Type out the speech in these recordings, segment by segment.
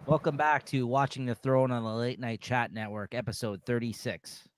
Welcome back to Watching the Throne on the Late Night Chat Network, episode 36.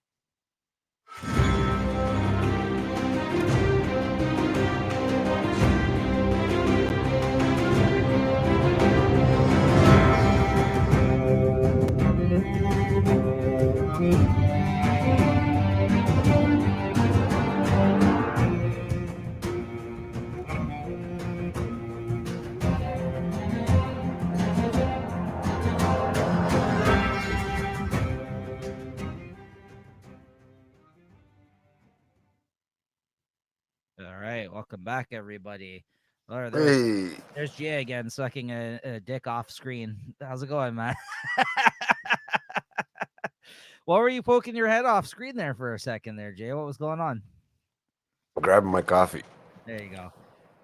All right, welcome back, everybody. Or Hey, there's Jay again, sucking a dick off screen. How's it going, man? What were you poking your head off screen there for a second there, Jay? What was going on? grabbing my coffee. There you go.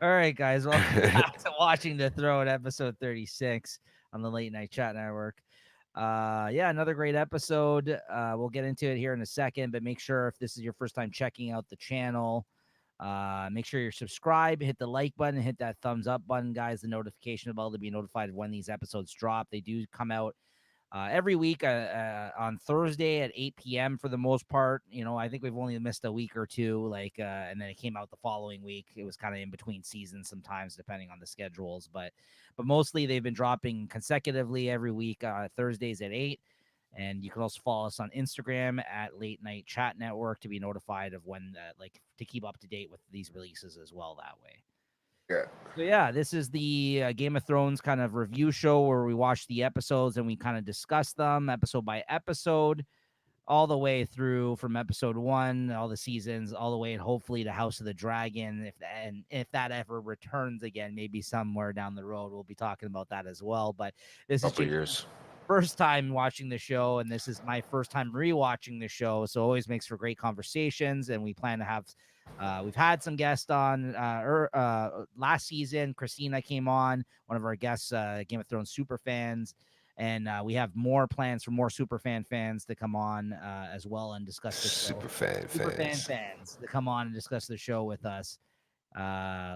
All right, guys, welcome back to Watching the Throne, episode 36 on the Late Night Chat Network. Yeah, another great episode. We'll get into it here in a second, but make sure if this is your first time checking out the channel, make sure you're subscribed, hit the like button, hit that thumbs up button, guys, the notification bell to be notified of when these episodes drop. They do come out every week on Thursday at 8 p.m. for the most part. You know, I think we've only missed a week or two, and then it came out the following week. It was kind of in between seasons sometimes, depending on the schedules, but mostly they've been dropping consecutively every week, Thursdays at 8. And you can also follow us on Instagram at Late Night Chat Network to be notified of when, to keep up to date with these releases as well that way. Yeah. So yeah, this is the Game of Thrones kind of review show where we watch the episodes and we kind of discuss them episode by episode, all the way through from episode 1, all the seasons, all the way and hopefully to House of the Dragon. If that ever returns again, maybe somewhere down the road, we'll be talking about that as well. But this is Couple Jason's years. first time watching the show, and this is my first time rewatching the show, so always makes for great conversations. And we plan to have we've had some guests on last season. Christina came on, one of our guests, Game of Thrones super fans, and we have more plans for more super fans to come on as well and discuss the show. Super fan Super fans. fans to come on and discuss the show with us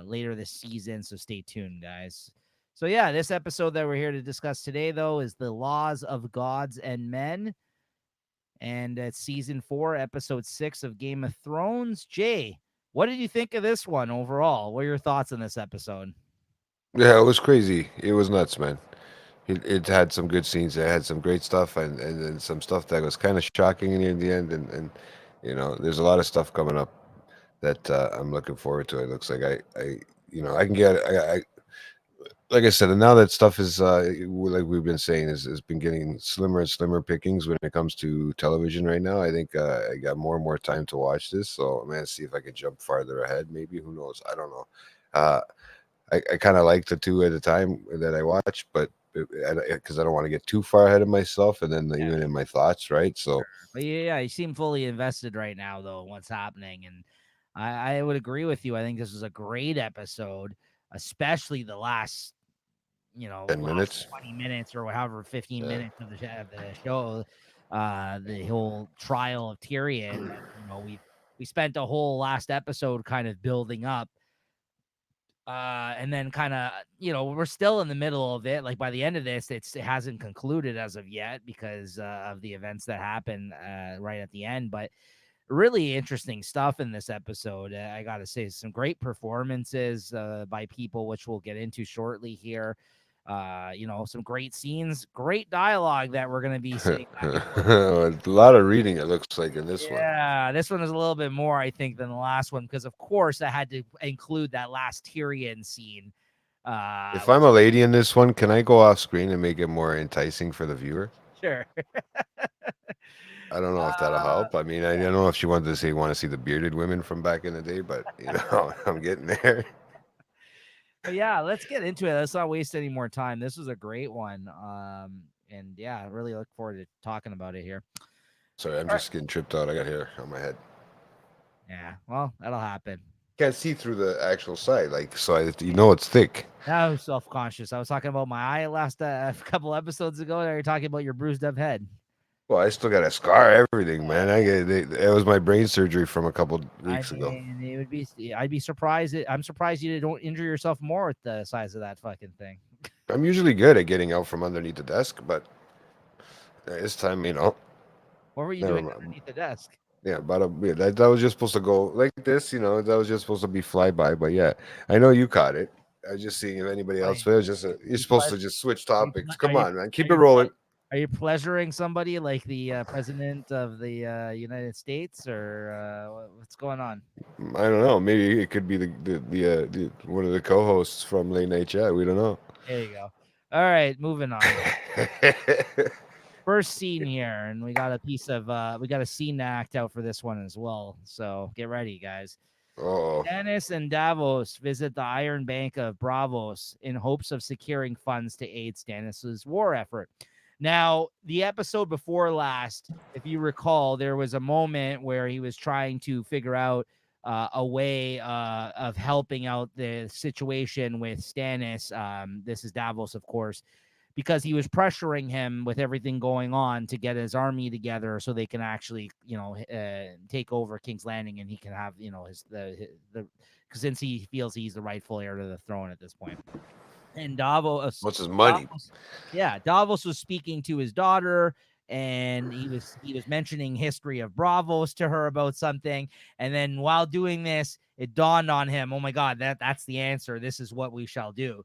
later this season, so stay tuned, guys. So yeah, this episode that we're here to discuss today, though, is the Laws of Gods and Men, and it's season 4, episode 6 of Game of Thrones. Jay, what did you think of this one overall? What are your thoughts on this episode? Yeah, it was crazy. It was nuts, man. It had some good scenes. It had some great stuff, and some stuff that was kind of shocking in the end. And there's a lot of stuff coming up that I'm looking forward to. It looks like I can get I like I said, and now that stuff is like we've been saying has been getting slimmer and slimmer pickings when it comes to television right now. I think I got more and more time to watch this, so I'm gonna see if I can jump farther ahead. Maybe, who knows? I don't know. Uh, I kind of like the two at a time that I watch, but because I don't want to get too far ahead of myself, and then Yeah, even in my thoughts, right? So but yeah, you seem fully invested right now, though, in what's happening, and I would agree with you. I think this was a great episode, especially the last 10 minutes. 20 minutes or however 15 Yeah. minutes of the show, the whole trial of Tyrion. We spent a whole last episode kind of building up, and then kind of we're still in the middle of it. Like by the end of this, it hasn't concluded as of yet because of the events that happen right at the end. But really interesting stuff in this episode. I gotta say, some great performances by people, which we'll get into shortly here. Some great scenes, great dialogue that we're gonna be seeing back and forth. A lot of reading, it looks like, in this one. Yeah, this one is a little bit more, I think, than the last one because, of course, I had to include that last Tyrion scene. If Which I'm a lady in this one, can I go off screen and make it more enticing for the viewer? sure. I don't know if that'll uh, help. I mean, I don't know if she wanted to say want to see the bearded women from back in the day, but I'm getting there. but yeah, let's get into it. Let's not waste any more time. This was a great one. And yeah, I really look forward to talking about it here. Sorry, I'm All right. just getting tripped out. I got hair on my head. Yeah, well, that'll happen. Can't see through the actual side, like so. It's thick. I was self-conscious. I was talking about my eye last couple episodes ago. Now you're talking about your bruised up head. Well, I still got a scar, everything, man. Yeah. It was my brain surgery from a couple I weeks ago. mean, it would be. I'd be surprised. I'm surprised you don't injure yourself more with the size of that fucking thing. I'm usually good at getting out from underneath the desk, but this time, What were you never doing mind. underneath the desk? Yeah, but yeah, that was just supposed to go like this, that was just supposed to be flyby. But yeah, I know you caught it. I was just seeing if anybody else Funny. will. Just Are you're you supposed to pleas- just switch are you topics. are Come you on, man, are keep it you rolling. are you pleasuring somebody like the president of the United States, or what's going on? I don't know. Maybe it could be the one of the co-hosts from Late Night Chat. We don't know. There you go. All right, moving on. First scene here, and we got a scene to act out for this one as well. So get ready, guys. Oh, Stannis and Davos visit the Iron Bank of Bravos in hopes of securing funds to aid Stannis's war effort. Now, the episode before last, if you recall, there was a moment where he was trying to figure out a way of helping out the situation with Stannis. This is Davos, of course, because he was pressuring him with everything going on to get his army together so they can actually, take over King's Landing, and he can have, the since he feels he's the rightful heir to the throne at this point. And what's his money? Davos was speaking to his daughter, and he was mentioning history of Bravos to her about something. And then while doing this, it dawned on him, oh my God, that's the answer. This is what we shall do.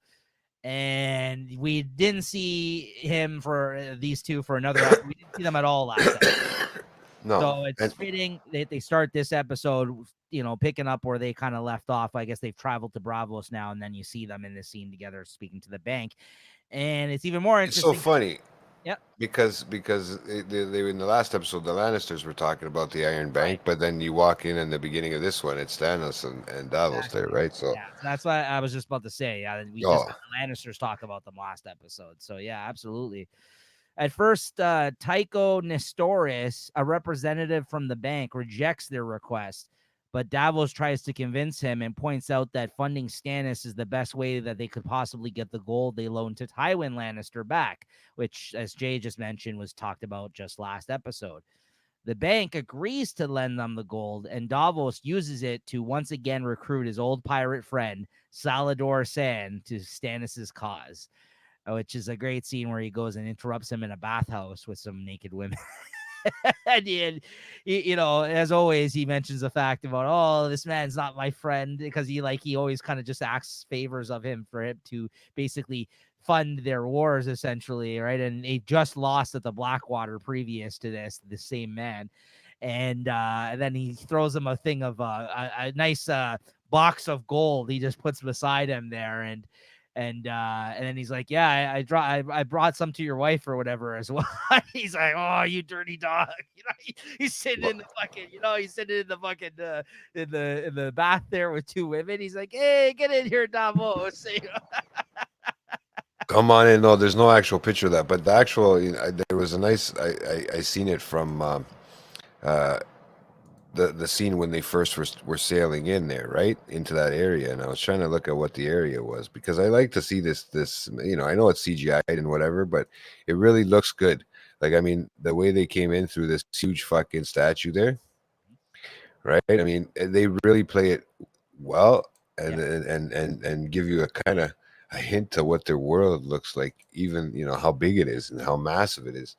And we didn't see him for these two for another. We didn't see them at all last episode. No, So it's and fitting that they start this episode, picking up where they kind of left off. I guess they've traveled to Bravos now, and then you see them in this scene together speaking to the bank. And it's even more it's so interesting. funny. Yep. Because they in the last episode the Lannisters were talking about the Iron Right. Bank, but then you walk in the beginning of this one, it's Stannis and Davos there, Exactly. right? So, Yeah. So that's what I was just about to say. Yeah. We just oh, had the Lannisters talk about them last episode. So yeah, absolutely. At first, Tycho Nestoris, a representative from the bank, rejects their request, but Davos tries to convince him and points out that funding Stannis is the best way that they could possibly get the gold they loaned to Tywin Lannister back, which, as Jay just mentioned, was talked about just last episode. The bank agrees to lend them the gold, and Davos uses it to once again recruit his old pirate friend, Salador Sand, to Stannis's cause, which is a great scene where he goes and interrupts him in a bathhouse with some naked women. And as always, he mentions the fact about, oh, this man's not my friend, because he always kind of just asks favors of him for him to basically fund their wars, essentially, right? And they just lost at the Blackwater previous to this, the same man. And then he throws him a thing of a nice box of gold. He just puts beside him there, and then he's like, yeah, I brought some to your wife or whatever as well. He's like, oh, you dirty dog. He's sitting in the fucking, he's sitting in the fucking in the bath there with two women. He's like, hey, get in here, Davos. come on in. No, there's no actual picture of that, but the actual, there was a nice. I seen it from uh, the scene when they first were sailing in there, right into that area, and I was trying to look at what the area was because I like to see this. I know it's CGI and whatever, but it really looks good. Like, I mean, the way they came in through this huge fucking statue there, right? I mean, they really play it well, and Yeah. and give you a kind of a hint to what their world looks like, even how big it is and how massive it is.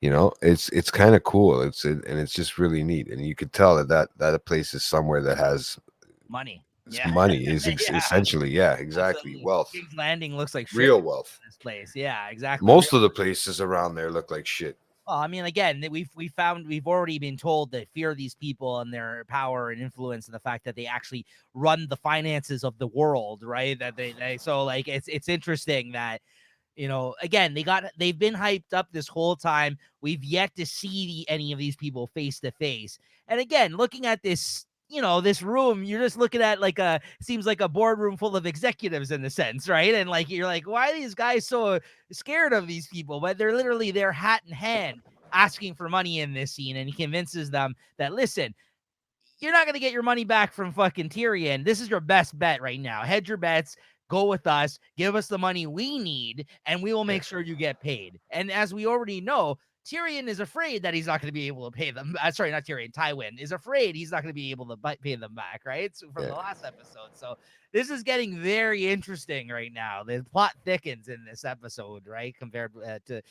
It's kind of cool. And it's just really neat, and you could tell that place is somewhere that has Money. Yeah. money. Is Yeah. essentially, yeah, exactly, Absolutely. wealth, King's Landing looks like shit real in wealth. this place. Yeah, exactly. Most of the places around there look like shit. Well, I mean, again, we've already been told that fear these people and their power and influence, and the fact that they actually run the finances of the world, right? That they so like it's interesting that again they've been hyped up this whole time. We've yet to see any of these people face to face, and again, looking at this. This room, you're just looking at seems like a boardroom full of executives in a sense, right? And you're like, why are these guys so scared of these people? But they're literally their hat in hand asking for money in this scene. And he convinces them that, listen, you're not going to get your money back from fucking Tyrion. This is your best bet right now. Hedge your bets. Go with us. Give us the money we need, and we will make sure you get paid. And as we already know, Tyrion is afraid that he's not going to be able to pay them. Sorry, not Tyrion. Tywin is afraid he's not going to be able to pay them back, right? So from the last episode. So this is getting very interesting right now. The plot thickens in this episode, right? Compared to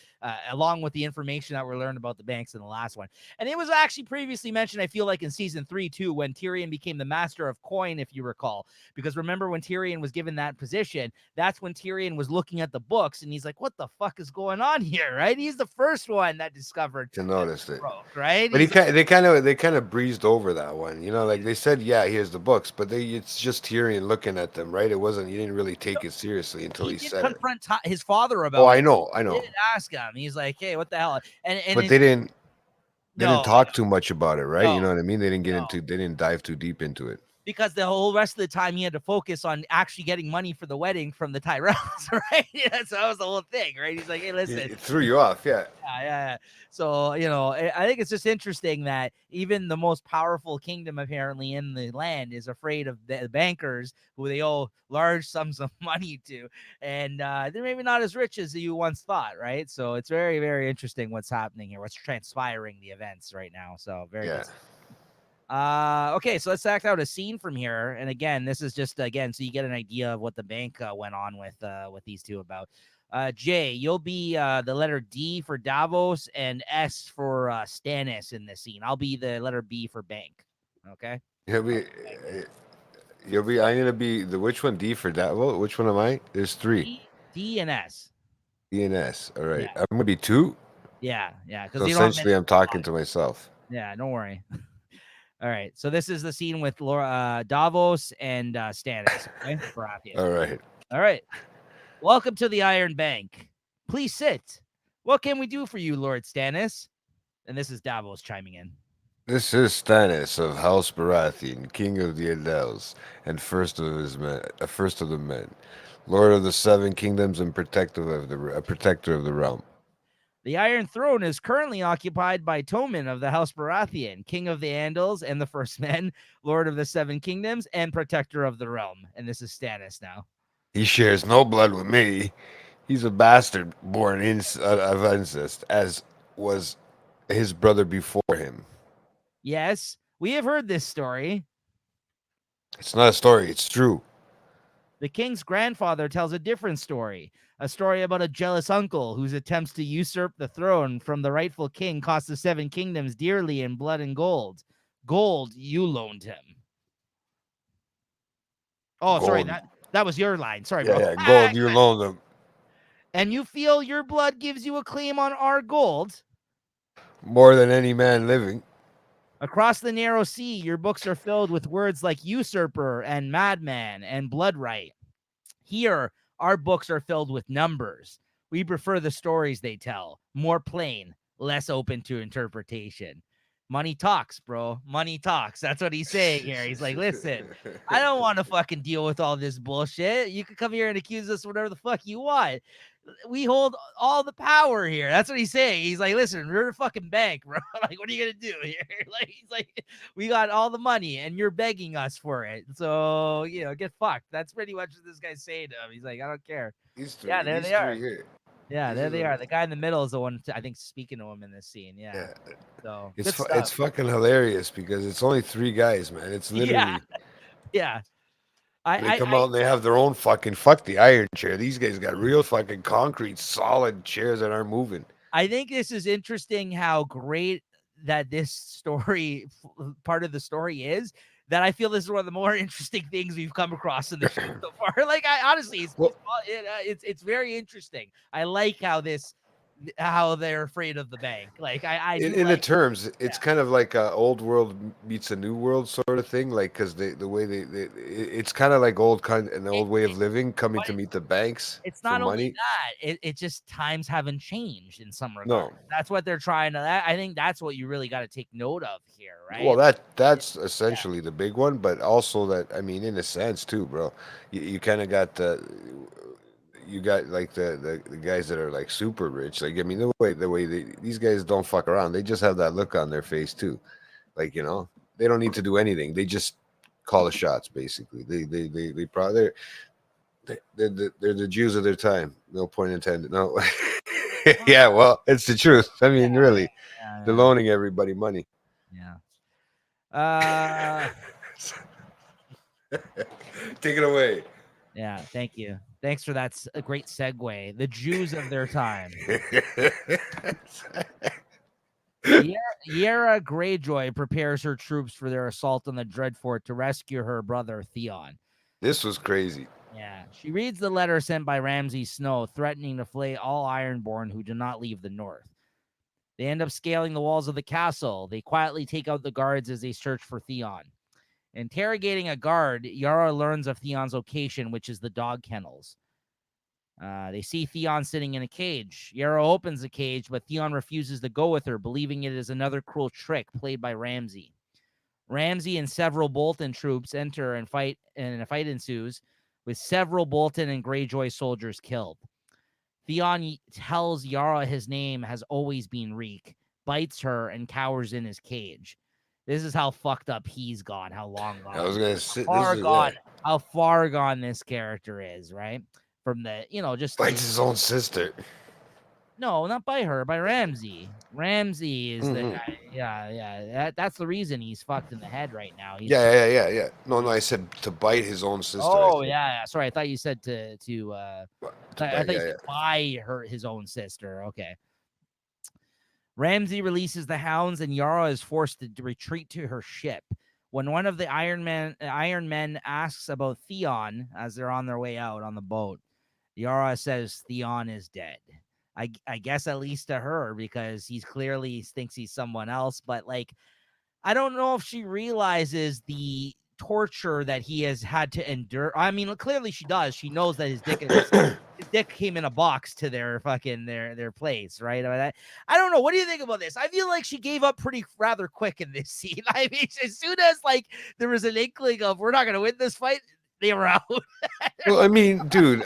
along with the information that we learned about the banks in the last one. And it was actually previously mentioned, I feel like, in season 3 too, when Tyrion became the master of coin, if you recall. Because remember when Tyrion was given that position, that's when Tyrion was looking at the books and he's like, what the fuck is going on here, right? He's the first one that discovered To notice it. broke, right? But they kind of breezed over that one, like they said, yeah, here's the books, but it's just Tyrion looking at them, right? It wasn't. He didn't really take it seriously until he did said it. confront his father Oh, about I it. know. He did ask him. He's like, hey, what the hell? And But they didn't no, talk too much about it, right? You know no, what I mean? They didn't no. they didn't dive too deep into it. Because the whole rest of the time he had to focus on actually getting money for the wedding from the Tyrells, right? Yeah, so that was the whole thing, right? He's like, hey, listen. It threw you off, yeah. Yeah. So, I think it's just interesting that even the most powerful kingdom apparently in the land is afraid of the bankers who they owe large sums of money to. And they're maybe not as rich as you once thought, right? So it's very, very interesting what's happening here, what's transpiring the events right now. So very good. Okay, so let's act out a scene from here. And again, this is just so you get an idea of what the bank went on with these two about. Jay, you'll be the letter D for Davos and S for Stannis in this scene. I'll be the letter B for bank. Okay. I'm gonna be the which one? D for Davos? Which one am I? There's 3. D and S. D and S. All right. Yeah. I'm gonna be 2. Yeah. So essentially, I'm talking to myself. Yeah, don't worry. All right, so this is the scene with Davos and Stannis. Okay? All right. Welcome to the Iron Bank. Please sit. What can we do for you, Lord Stannis? And this is Davos chiming in. This is Stannis of House Baratheon, King of the Adels, and first of the men, Lord of the 7 Kingdoms and protector of the realm. The Iron Throne is currently occupied by Tommen of the House Baratheon, King of the Andals and the First Men, Lord of the 7 Kingdoms, and Protector of the Realm. And this is Stannis now. He shares no blood with me. He's a bastard born of incest, as was his brother before him. Yes, we have heard this story. It's not a story, it's true. The king's grandfather tells a different story, a story about a jealous uncle whose attempts to usurp the throne from the rightful king cost the 7 kingdoms dearly in blood and gold. Gold you loaned him. Oh, gold. Sorry, that was your line. Sorry, bro. Yeah, gold you loaned him. And you feel your blood gives you a claim on our gold? More than any man living. Across the narrow sea, your books are filled with words like usurper and madman and bloodright. Here, our books are filled with numbers. We prefer the stories they tell, more plain, less open to interpretation. Money talks, bro. Money talks. That's what he's saying here. He's like, listen, I don't want to fucking deal with all this bullshit. You can come here and accuse us whatever the fuck you want. We hold all the power here. That's what he's saying. He's like, listen, we're a fucking bank, bro. Like, what are you gonna do here? Like, he's like, we got all the money and you're begging us for it. So, get fucked. That's pretty much what this guy's saying to him. He's like, I don't care. Yeah, there they are. Yeah, there they are. The guy in the middle is the one I think speaking to him in this scene. Yeah. So it's fucking hilarious because it's only 3 guys, man. It's literally yeah. They come out and they have their own fuck the iron chair. These guys got real fucking concrete, solid chairs that aren't moving. I think this is interesting how great that this story, part of the story is, that I feel this is one of the more interesting things we've come across in the show so far. Like, I honestly, it's very interesting. I like how they're afraid of the bank. Like in the terms, it's kind of like a old world meets a new world sort of thing. Like, because the way it's kind of like an old way of living coming to meet the banks. It's not only that, it just times haven't changed in some regard. No, that's what they're trying to. I think that's what you really got to take note of here, right? Well, that's essentially the big one, but also that, I mean, in a sense too, bro. You kind of got you got like the guys that are like super rich. Like, I mean, the way these guys don't fuck around. They just have that look on their face too. Like, they don't need to do anything. They just call the shots. Basically, they probably they're the Jews of their time. No point intended. No. Yeah, well, it's the truth. I mean, really, they're loaning everybody money. Yeah. Take it away. Yeah, thank you. Thanks for that a great segue. The Jews of their time. Yara Greyjoy prepares her troops for their assault on the Dreadfort to rescue her brother Theon. This was crazy. Yeah, she reads the letter sent by Ramsay Snow, threatening to flay all Ironborn who do not leave the north. They end up scaling the walls of the castle. They quietly take out the guards as they search for Theon. Interrogating a guard, Yara learns of Theon's location, which is the dog kennels. They see Theon sitting in a cage. Yara opens the cage, but Theon refuses to go with her, believing it is another cruel trick played by Ramsay. Ramsay and several Bolton troops enter and fight, and a fight ensues, with several Bolton and Greyjoy soldiers killed. Theon tells Yara his name has always been Reek, bites her, and cowers in his cage. This is how fucked up he's gone, how long gone. I was gonna sit. How far gone this character is, right? From the, just bites his own sister. No, not by her, by Ramsay. Ramsay is the guy. Yeah. That's the reason he's fucked in the head right now. Yeah. No, I said to bite his own sister. Oh, yeah. Sorry, I thought you said I thought you said by his own sister. Okay. Ramsay releases the hounds, and Yara is forced to retreat to her ship. When one of the Iron Men asks about Theon as they're on their way out on the boat, Yara says Theon is dead. I guess at least to her, because he's clearly thinks he's someone else. But like, I don't know if she realizes the torture that he has had to endure. I mean, clearly she does. She knows that his dick came in a box to their fucking their place, right? I don't know. What do you think about this? I feel like she gave up rather quick in this scene. I mean, as soon as like there was an inkling of we're not gonna win this fight, they were out. Well, I mean, dude,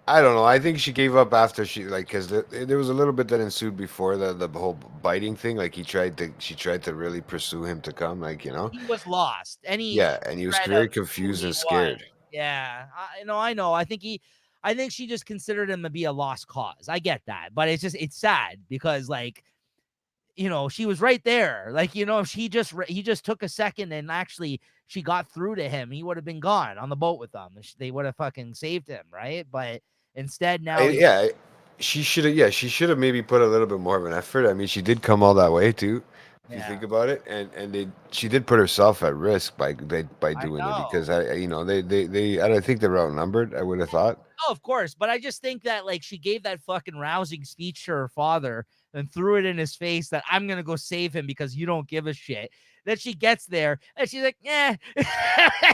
I don't know. I think she gave up after she because there was a little bit that ensued before the whole biting thing. Like she tried to really pursue him to come. Like he was lost, and he was very confused and scared. Yeah, I know. I think she just considered him to be a lost cause. I get that, but it's sad because like, she was right there. Like, if he just took a second and actually she got through to him, he would have been gone on the boat with them. They would have fucking saved him, right? But instead now, she should have maybe put a little bit more of an effort. I mean, she did come all that way too, if you think about it, and she did put herself at risk by doing it because I don't think they were outnumbered. I would have thought. Oh, of course, but I just think that like she gave that fucking rousing speech to her father and threw it in his face that I'm gonna go save him because you don't give a shit. Then she gets there and she's like, yeah,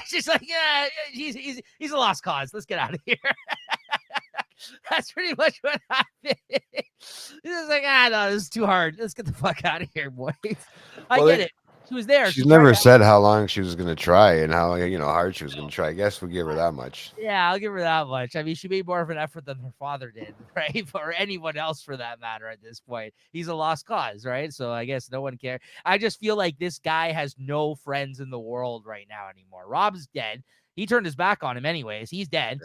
she's like, yeah, he's a lost cause. Let's get out of here. That's pretty much what happened. This is like, no, this is too hard. Let's get the fuck out of here, boys. I get it. She was there. She's never said how long she was going to try and how hard she was going to try. I guess we'll give her that much. Yeah, I'll give her that much. I mean, she made more of an effort than her father did, right? Or anyone else for that matter at this point. He's a lost cause, right? So I guess no one cares. I just feel like this guy has no friends in the world right now anymore. Rob's dead. He turned his back on him anyways. He's dead.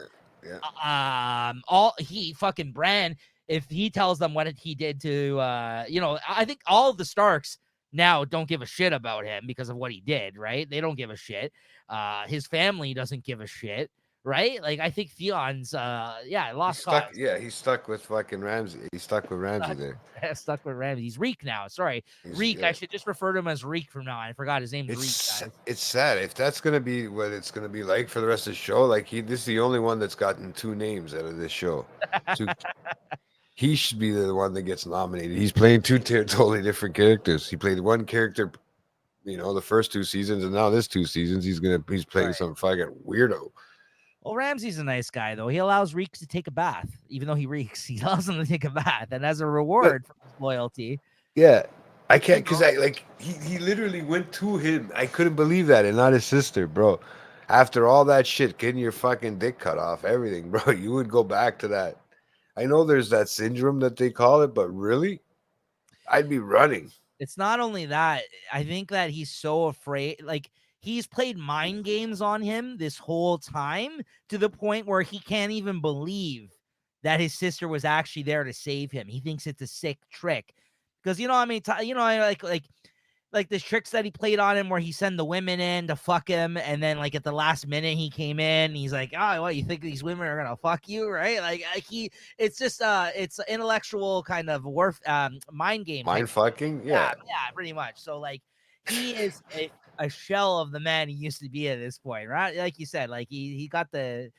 Yeah. Bran, if he tells them what he did to I think all of the Starks now don't give a shit about him because of what he did, right? They don't give a shit. His family doesn't give a shit, right? Like I think Theon's lost cause. He's stuck with fucking Ramsay. He's stuck with Ramsay there. Stuck with Ramsay. He's Reek now. Sorry. Reek. Yeah. I should just refer to him as Reek from now on. I forgot his name. Reek. It's sad. If that's gonna be what it's gonna be like for the rest of the show, like this is the only one that's gotten 2 names out of this show. He should be the one that gets nominated. He's playing 2 totally different characters. He played one character, the first 2 seasons, and now this 2 seasons he's playing some fucking weirdo. Well, Ramsay's a nice guy though. He allows Reeks to take a bath, even though he reeks. He allows him to take a bath, and as a reward for his loyalty. Yeah, I can't because he literally went to him. I couldn't believe that, and not his sister, bro. After all that shit, getting your fucking dick cut off, everything, bro, you would go back to that. I know there's that syndrome that they call it, but really, I'd be running. It's not only that. I think that he's so afraid. Like, he's played mind games on him this whole time to the point where he can't even believe that his sister was actually there to save him. He thinks it's a sick trick because, like the tricks that he played on him where he sent the women in to fuck him, and then like at the last minute he came in, he's like, oh, what, you think these women are gonna fuck you, right? Like it's just it's intellectual kind of mind game Mind fucking, yeah, yeah. pretty much. So like he is a shell of the man he used to be at this point, right? Like you said, like he got the,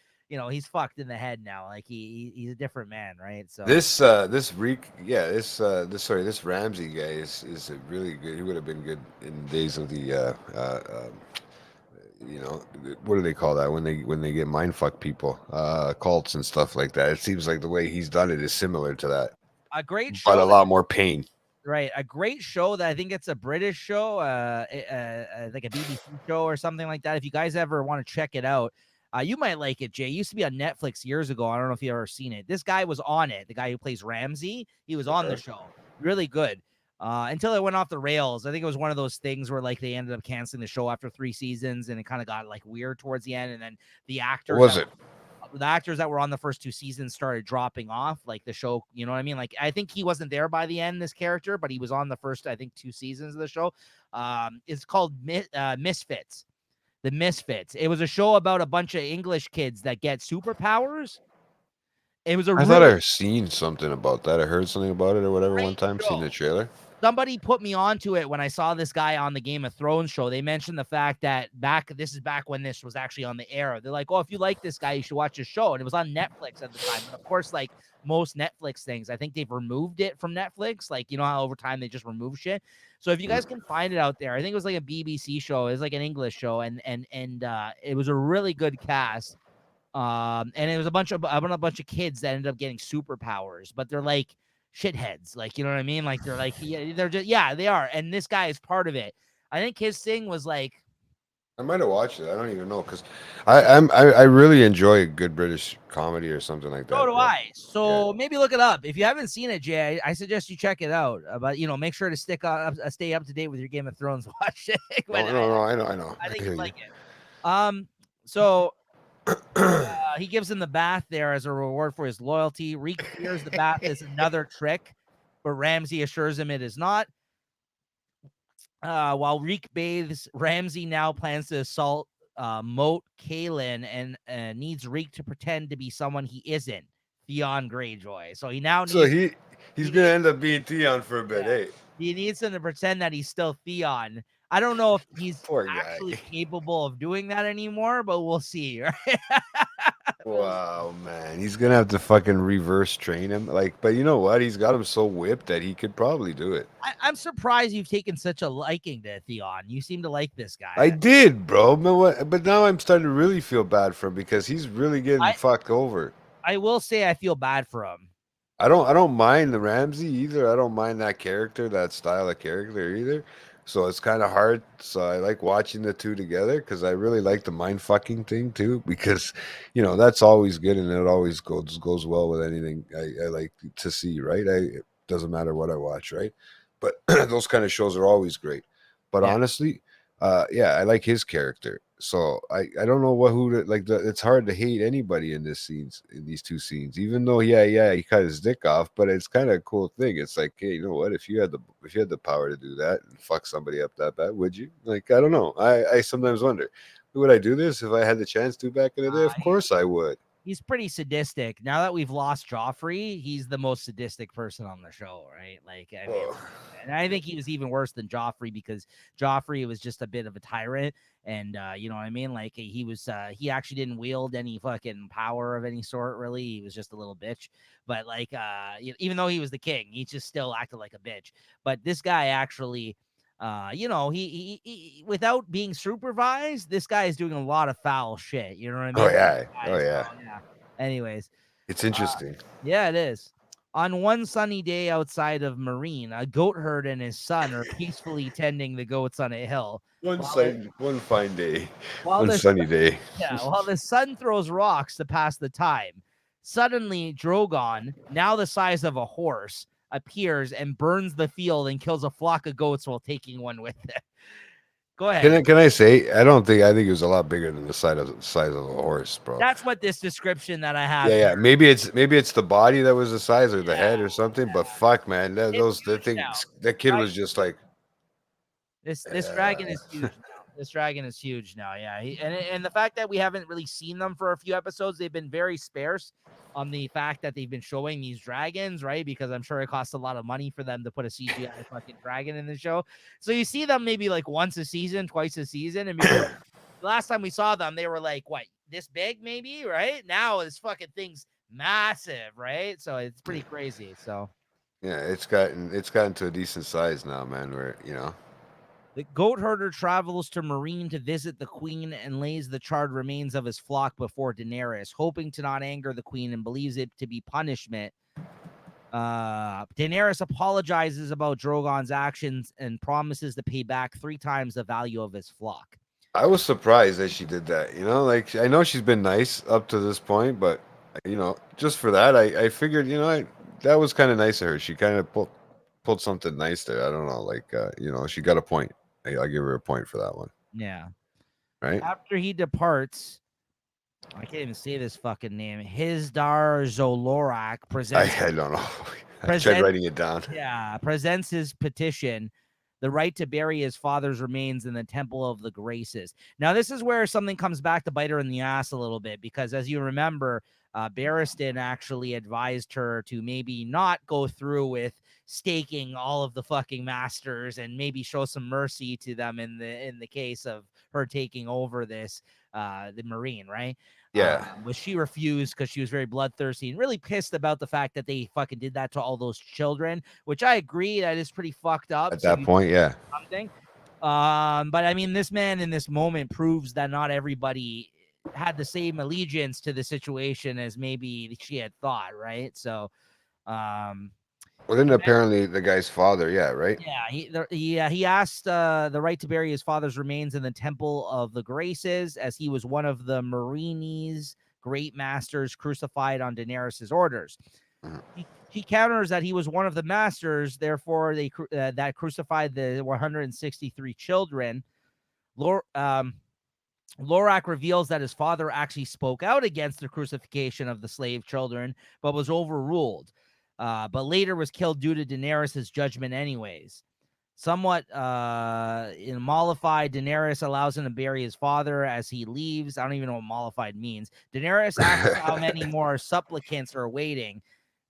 he's fucked in the head now. Like he's a different man, right? So This Ramsey guy is a really good. He would have been good in the days of the what do they call that when they get mind fuck people, cults and stuff like that. It seems like the way he's done it is similar to that, a great but a show. lot more pain. Right, a great show that I think it's a British show, like a BBC show or something like that. If you guys ever want to check it out, you might like it, Jay. It used to be on Netflix years ago. I don't know if you've ever seen it. This guy was on it. The guy who plays Ramsey, he was on the show. Really good. Until it went off the rails. I think it was one of those things where like they ended up canceling the show after 3 seasons, and it kind of got like weird towards the end. And then the actors the actors that were on the first 2 seasons started dropping off, like the show, you know what I mean? Like I think he wasn't there by the end, this character, but he was on the first, I think, 2 seasons of the show. It's called Misfits. The Misfits. It was a show about a bunch of English kids that get superpowers. It was I thought I seen something about that. I heard something about it or whatever one time, seen the trailer. Somebody put me onto it when I saw this guy on the Game of Thrones show. They mentioned the fact that this is back when this was actually on the air. They're like, oh, if you like this guy, you should watch his show. And it was on Netflix at the time. And of course, like most Netflix things, I think they've removed it from Netflix. Like, you know how over time they just remove shit. So if you guys can find it out there, I think it was like a BBC show. It was like an English show. And it was a really good cast. And it was a bunch of kids that ended up getting superpowers, but they're like shitheads, like, you know what I mean? Like they're like, they're just, they are. And this guy is part of it. I think his thing was like, I might have watched it. I don't even know because I really enjoy a good British comedy or something like that. so do I. So maybe look it up if you haven't seen it, Jay. I suggest you check it out. But make sure to stay up to date with your Game of Thrones watch. No, I know. I think you like it. So he gives him the bath there as a reward for his loyalty. Reek fears the bath is another trick, but Ramsey assures him it is not. While Reek bathes, Ramsey now plans to assault Moat Kaelin and needs Reek to pretend to be someone he isn't, Theon Greyjoy. So he now needs. So he's gonna end up being Theon for a bit, eh? He needs him to pretend that he's still Theon. I don't know if he's actually capable of doing that anymore, but we'll see. Right? Wow, man, he's gonna have to fucking reverse train him. Like, but you know what? He's got him so whipped that he could probably do it. I'm surprised you've taken such a liking to Theon. You seem to like this guy. I did, bro. But now I'm starting to really feel bad for him because he's really getting fucked over. I will say I feel bad for him. I don't mind the Ramsey either. I don't mind that character, that style of character either. So it's kind of hard. So I like watching the two together because I really like the mind fucking thing too. Because that's always good and it always goes well with anything I like to see. Right? It doesn't matter what I watch. Right? But those kind of shows are always great. But honestly, I like his character. So I don't know it's hard to hate anybody in these 2 scenes, even though he cut his dick off, but it's kind of a cool thing. It's like, hey, you know what? If you had the power to do that and fuck somebody up that bad, would you? Like, I don't know. I sometimes wonder, would I do this if I had the chance to back in the day? Of course I would. He's pretty sadistic. Now that we've lost Joffrey, he's the most sadistic person on the show, right? Like, I mean, and I think he was even worse than Joffrey because Joffrey was just a bit of a tyrant, and you know what I mean? Like, he actually didn't wield any fucking power of any sort, really. He was just a little bitch. But like, even though he was the king, he just still acted like a bitch. But this guy actually. He without being supervised, this guy is doing a lot of foul shit. You know what I mean? Oh yeah. Anyways, it's interesting. Yeah, it is. On one sunny day outside of Marine, a goat herd and his son are peacefully tending the goats on a hill. One fine day. One sunny day. Yeah, while the sun throws rocks to pass the time. Suddenly, Drogon, now the size of a horse, appears and burns the field and kills a flock of goats while taking one with him. Go ahead. Can I say I think it was a lot bigger than the size of a horse, bro. That's what this description that I have. Yeah. Maybe it's the body that was the size or the head or something. But fuck, man, that kid was just like. This dragon is huge now. This dragon is huge now. Yeah, and the fact that we haven't really seen them for a few episodes, they've been very sparse on the fact that they've been showing these dragons, right? Because I'm sure it costs a lot of money for them to put a CGI fucking dragon in the show. So you see them maybe like once a season, twice a season, and before the last time we saw them, they were like what, this big maybe, right? Now this fucking thing's massive, right? So it's pretty crazy. So Yeah, it's gotten to a decent size now, man. Where the goat herder travels to Meereen to visit the queen and lays the charred remains of his flock before Daenerys, hoping to not anger the queen and believes it to be punishment. Daenerys apologizes about Drogon's actions and promises to pay back 3 times the value of his flock. I was surprised that she did that. Like I know she's been nice up to this point, but just for that, I figured that was kind of nice of her. She kind of pulled something nice there. I don't know, like she got a point. I'll give her a point for that one. Yeah. Right? After he departs, I can't even say this fucking name. Hizdar Zolorak presents. I don't know. I tried writing it down. Yeah, presents his petition, the right to bury his father's remains in the Temple of the Graces. Now, this is where something comes back to bite her in the ass a little bit, because as you remember, Barristan actually advised her to maybe not go through with staking all of the fucking masters and maybe show some mercy to them in the case of her taking over this the Meereen, right? Yeah. Which she refused because she was very bloodthirsty and really pissed about the fact that they fucking did that to all those children, which I agree that is pretty fucked up. At that point, yeah. Something. But I mean, this man in this moment proves that not everybody had the same allegiance to the situation as maybe she had thought, right? So, well, then apparently the guy's father, yeah, right? Yeah, he asked the right to bury his father's remains in the Temple of the Graces, as he was one of the Meereenese great masters crucified on Daenerys' orders. Mm-hmm. He counters that he was one of the masters, therefore they that crucified the 163 children. Lorak reveals that his father actually spoke out against the crucifixion of the slave children, but was overruled. But later was killed due to Daenerys' judgment anyways. Somewhat mollified, Daenerys allows him to bury his father as he leaves. I don't even know what mollified means. Daenerys asks how many more supplicants are waiting.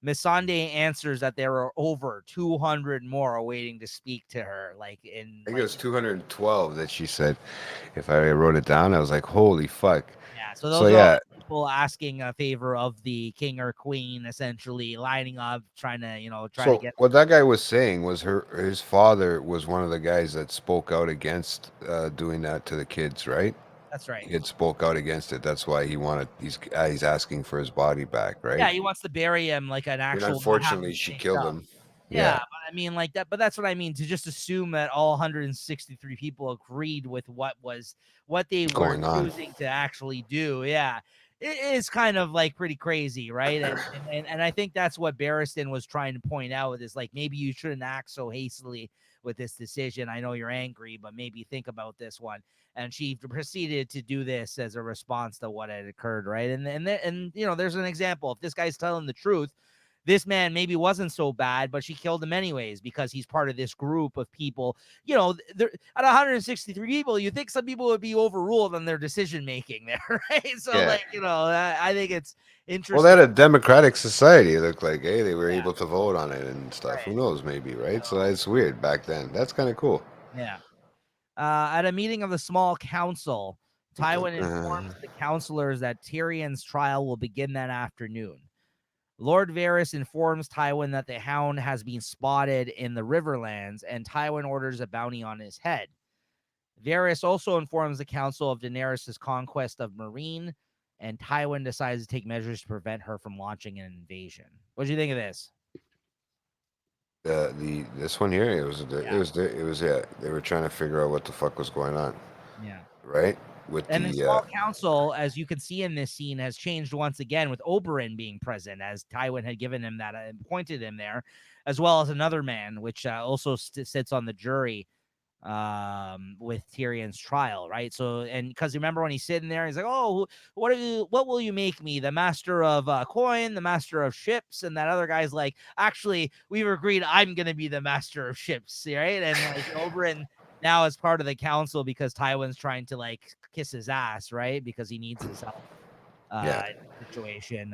Missandei answers that there are over 200 more awaiting to speak to her. I think it was 212 that she said. If I wrote it down, I was like, holy fuck. Yeah, so those are people asking a favor of the king or queen, essentially lining up, trying to, to get. What that guy was saying was his father was one of the guys that spoke out against doing that to the kids, right? That's right. He had spoke out against it. That's why he's asking for his body back, right? Yeah, he wants to bury him like an actual. And unfortunately, she killed him. Yeah, but I mean, like that. But that's what I mean, to just assume that all 163 people agreed with what they were choosing to actually do. Yeah, it is kind of like pretty crazy, right? And I think that's what Barristan was trying to point out, is like, maybe you shouldn't act so hastily with this decision. I know you're angry, but maybe think about this one. And she proceeded to do this as a response to what had occurred, right? And there's an example. If this guy's telling the truth, this man maybe wasn't so bad, but she killed him anyways because he's part of this group of people. Out of 163 people, you think some people would be overruled on their decision making there, right? So, I think it's interesting. Well, they had a democratic society. It looked like, hey, they were able to vote on it and stuff. Right. Who knows, maybe, right? So it's weird back then. That's kind of cool. Yeah. At a meeting of the small council, Tywin informs the counselors that Tyrion's trial will begin that afternoon. Lord Varys informs Tywin that the Hound has been spotted in the Riverlands, and Tywin orders a bounty on his head. Varys also informs the council of Daenerys' conquest of Meereen, and Tywin decides to take measures to prevent her from launching an invasion. What do you think of this? This one here, it was they were trying to figure out what the fuck was going on. Yeah. Right? And the small council, as you can see in this scene, has changed once again, with Oberyn being present, as Tywin had given him that and appointed him there, as well as another man, which also sits on the jury with Tyrion's trial, right? So, and because remember when he's sitting there, he's like, "Oh, what will you make me? The master of coin, the master of ships?" And that other guy's like, "Actually, we've agreed I'm gonna be the master of ships," right? And like Oberyn now as part of the council because Tywin's trying to like kiss his ass, right? Because he needs his help Yeah. in the situation.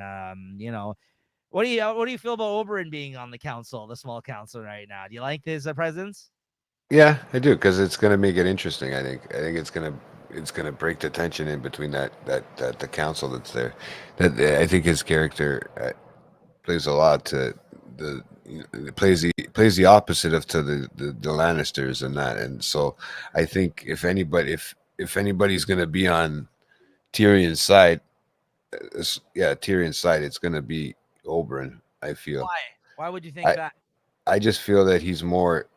What do you feel about Oberyn being on the council, the small council right now? Do you like his presence? Yeah, I do, because it's gonna make it interesting. I think it's gonna break the tension in between that the council that's there. That I think his character plays a lot to the it plays the opposite of to the Lannisters and that. And so I think if anybody's gonna be on Tyrion's side, Tyrion's side, it's gonna be Oberyn. I feel. Why? Why would you think I that? I just feel that he's more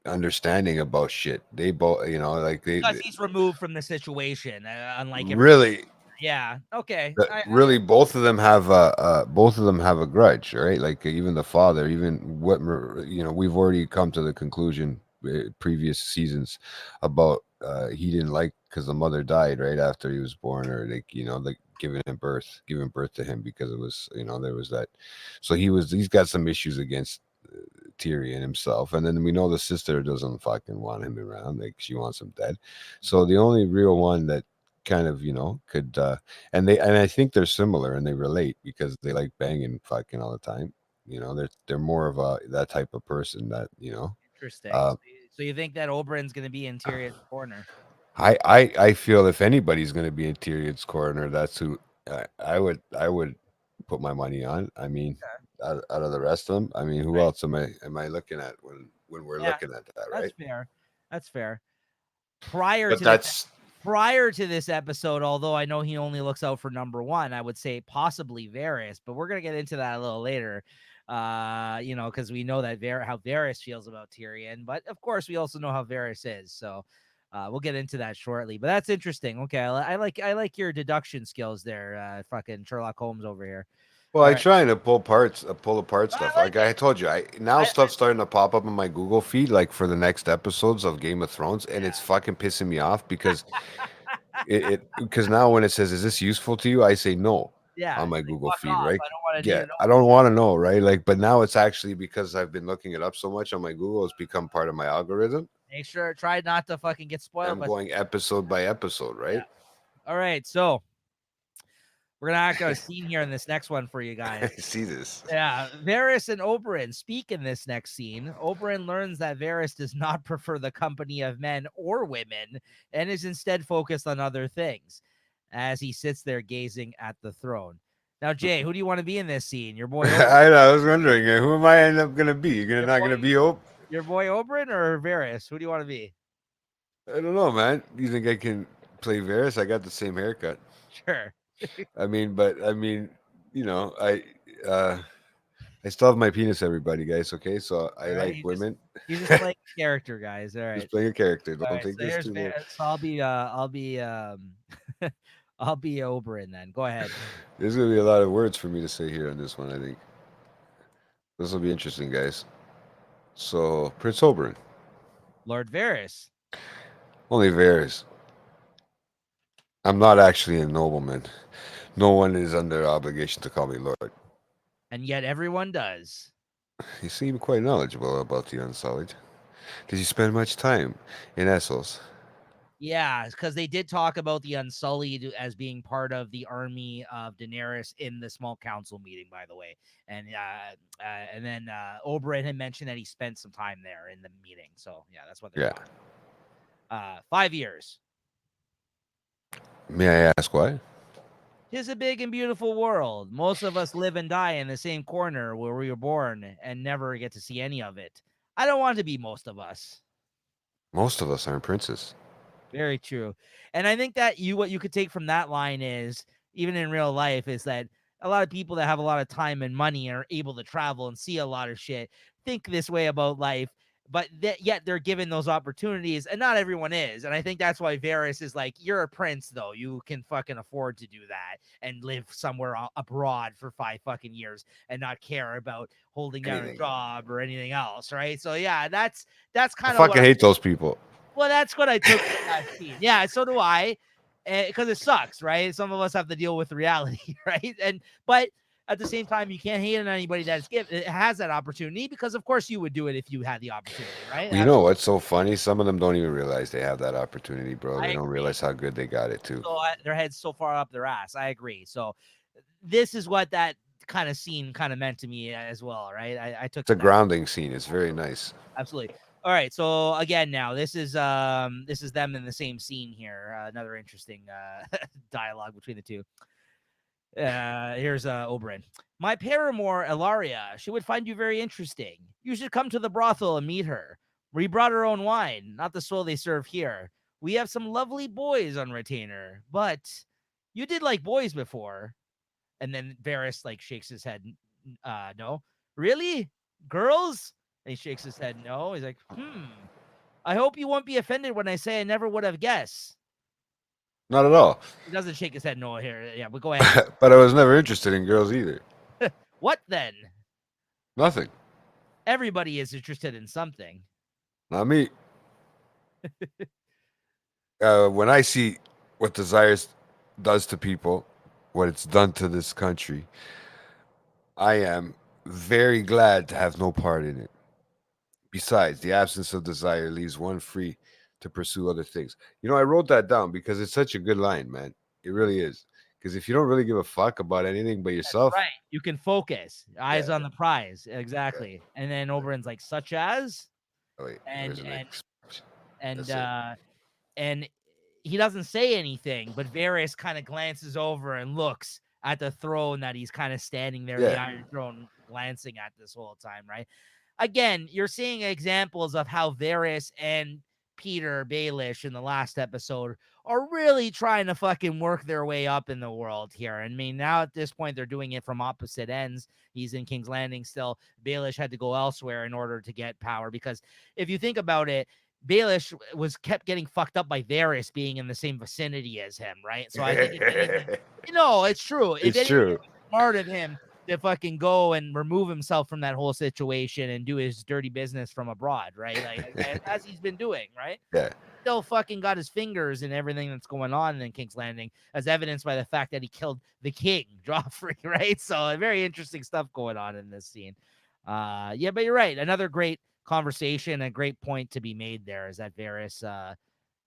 understanding about shit. They both, like Because he's removed from the situation, unlike everybody. really, Yeah. Okay. really, both of them have a grudge, right? Like even the father, even we've already come to the conclusion previous seasons about he didn't like because the mother died right after he was born, or like giving birth to him, because it was there was that. So he's got some issues against Tyrion himself, and then we know the sister doesn't fucking want him around. Like she wants him dead. So the only real one that kind of could and I think they're similar and they relate because they like banging fucking all the time. They're more of that type of person that Interesting. uh So you think that Oberyn's going to be in Tyrion's corner? I feel if anybody's going to be in Tyrion's corner, that's who I would put my money on. I mean, out of the rest of them, I mean, who Right. else am I looking at when we're Yeah, looking at that, that's right? fair. That's fair. Prior But to this that's prior to this episode, although I know he only looks out for number one, I would say possibly Varys, but we're gonna get into that a little later. Because we know that how Varys feels about Tyrion, but of course we also know how Varys is. So we'll get into that shortly. But that's interesting. Okay, I like your deduction skills there, fucking Sherlock Holmes over here. well, All I right, try to pull apart stuff. I like Like it. I told you, I now I stuff's starting to pop up in my Google feed, like for the next episodes of Game of Thrones, and it's fucking pissing me off because because now when it says, "Is this useful to you?" I say no yeah, on my it's like Google fuck feed, off. right? I don't want to need Yeah, to know. I don't want to know, right? Like, but now it's actually because I've been looking it up so much on my Google, it's become part of my algorithm. Make sure try not to fucking get spoiled I'm by. going episode by episode, Yeah. right? All right, so we're gonna act out a scene here in this next one for you I guys. see this. Yeah, Varys and Oberyn speak in this next scene. Oberyn learns that Varys does not prefer the company of men or women and is instead focused on other things as he sits there gazing at the throne. Now, Jay, who do you want to be in this scene? Your boy Oberyn? I was wondering, who am I end up gonna be? You're gonna Your not boy, gonna be Hope? your boy Oberyn or Varys? Who do you want to be? I don't know, man. You think I can play Varys? I got the same haircut. Sure. I mean, you know, I uh I still have my penis, everybody, guys. Okay, so I All right. like women. He's just playing a character, guys. All right. Just playing a character. All Don't right. take So this here's too literal. so I'll be Oberyn then. Go ahead. There's gonna be a lot of words for me to say here on this one. I think this will be interesting, guys. So Prince Oberyn, Lord Varys. only Varys. I'm not actually a nobleman. No one is under obligation to call me Lord. And yet everyone does. You seem quite knowledgeable about the Unsullied. Did you spend much time in Essos? Yeah, because they did talk about the Unsullied as being part of the army of Daenerys in the small council meeting, by the way. And then Oberyn had mentioned that he spent some time there in the meeting. So yeah, that's what they're Yeah. talking. 5 years. May I ask why? 'Tis a big and beautiful world. Most of us live and die in the same corner where we were born and never get to see any of it. I don't want to be most of us. Most of us aren't princes. Very true. And I think that what you could take from that line is, even in real life, is that a lot of people that have a lot of time and money and are able to travel and see a lot of shit think this way about life, but yet they're given those opportunities, and not everyone is. And I think that's why Varys is like, you're a prince, though. You can fucking afford to do that and live somewhere abroad for 5 fucking years and not care about holding down a Anything. job or anything else, right? So yeah, that's I kind of what fucking hate those people. well, that's what I took from that scene. Yeah, so do I, because it sucks, right? Some of us have to deal with reality, right? But at the same time, you can't hate on anybody that's has that opportunity, because of course you would do it if you had the opportunity, right? Well, you know what's so funny? Some of them don't even realize they have that opportunity, bro. I They don't agree. realize how good they got it too. So their head's so far up their ass. I agree. So this is what that kind of scene kind of meant to me as well, right? I took It's a it that grounding scene. It's very nice. absolutely. All right, so again, now this is them in the same scene here. Another interesting dialogue between the two. Here's Oberyn. My paramour, Elaria, she would find you very interesting. You should come to the brothel and meet her. We brought her own wine, not the swill they serve here. We have some lovely boys on retainer, but you did like boys before. And then Varys like shakes his head. No, really, girls? And he shakes his head. No. He's like, I hope you won't be offended when I say I never would have guessed. Not at all. He doesn't shake his head no here. Yeah, but go ahead. But I was never interested in girls either. What then? Nothing. Everybody is interested in something. Not me. When I see what desires does to people, what it's done to this country, I am very glad to have no part in it. Besides, the absence of desire leaves one free to pursue other things. You know, I wrote that down because it's such a good line, man. It really is. Because if you don't really give a fuck about anything but yourself, Right. You can focus. Eyes yeah, on the prize. yeah. Exactly. And then Oberyn's like, such as? Oh, wait, And there's an and expression. and That's it. and he doesn't say anything, but Varys kind of glances over and looks at the throne that he's kind of standing there, the Yeah. Iron Throne, glancing at this whole time, right? Again, you're seeing examples of how Varys and Peter Baelish in the last episode are really trying to fucking work their way up in the world here. I mean, now at this point, they're doing it from opposite ends. He's in King's Landing still. Baelish had to go elsewhere in order to get power, because if you think about it, Baelish was kept getting fucked up by Varys being in the same vicinity as him, right? So I think it's true. If It's anything, true. it was smart of him to fucking go and remove himself from that whole situation and do his dirty business from abroad, right? Like as he's been doing, right? Yeah. Still fucking got his fingers in everything that's going on in King's Landing, as evidenced by the fact that he killed the king, Joffrey, right? So very interesting stuff going on in this scene. Yeah, but you're right. Another great conversation, a great point to be made there is that Varys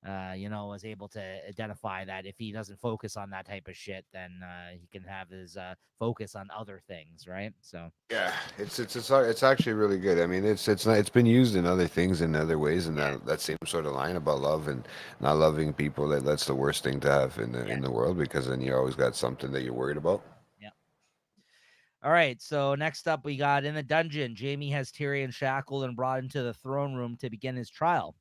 was able to identify that if he doesn't focus on that type of shit, then he can have his focus on other things, right? So Yeah, it's actually really good. I mean, it's not, it's been used in other things in other ways, and that same sort of line about love and not loving people, that's the worst thing to have in the world, because then you always got something that you're worried about. yeah. All right. So next up, we got in the dungeon. Jaime has Tyrion shackled and brought into the throne room to begin his trial.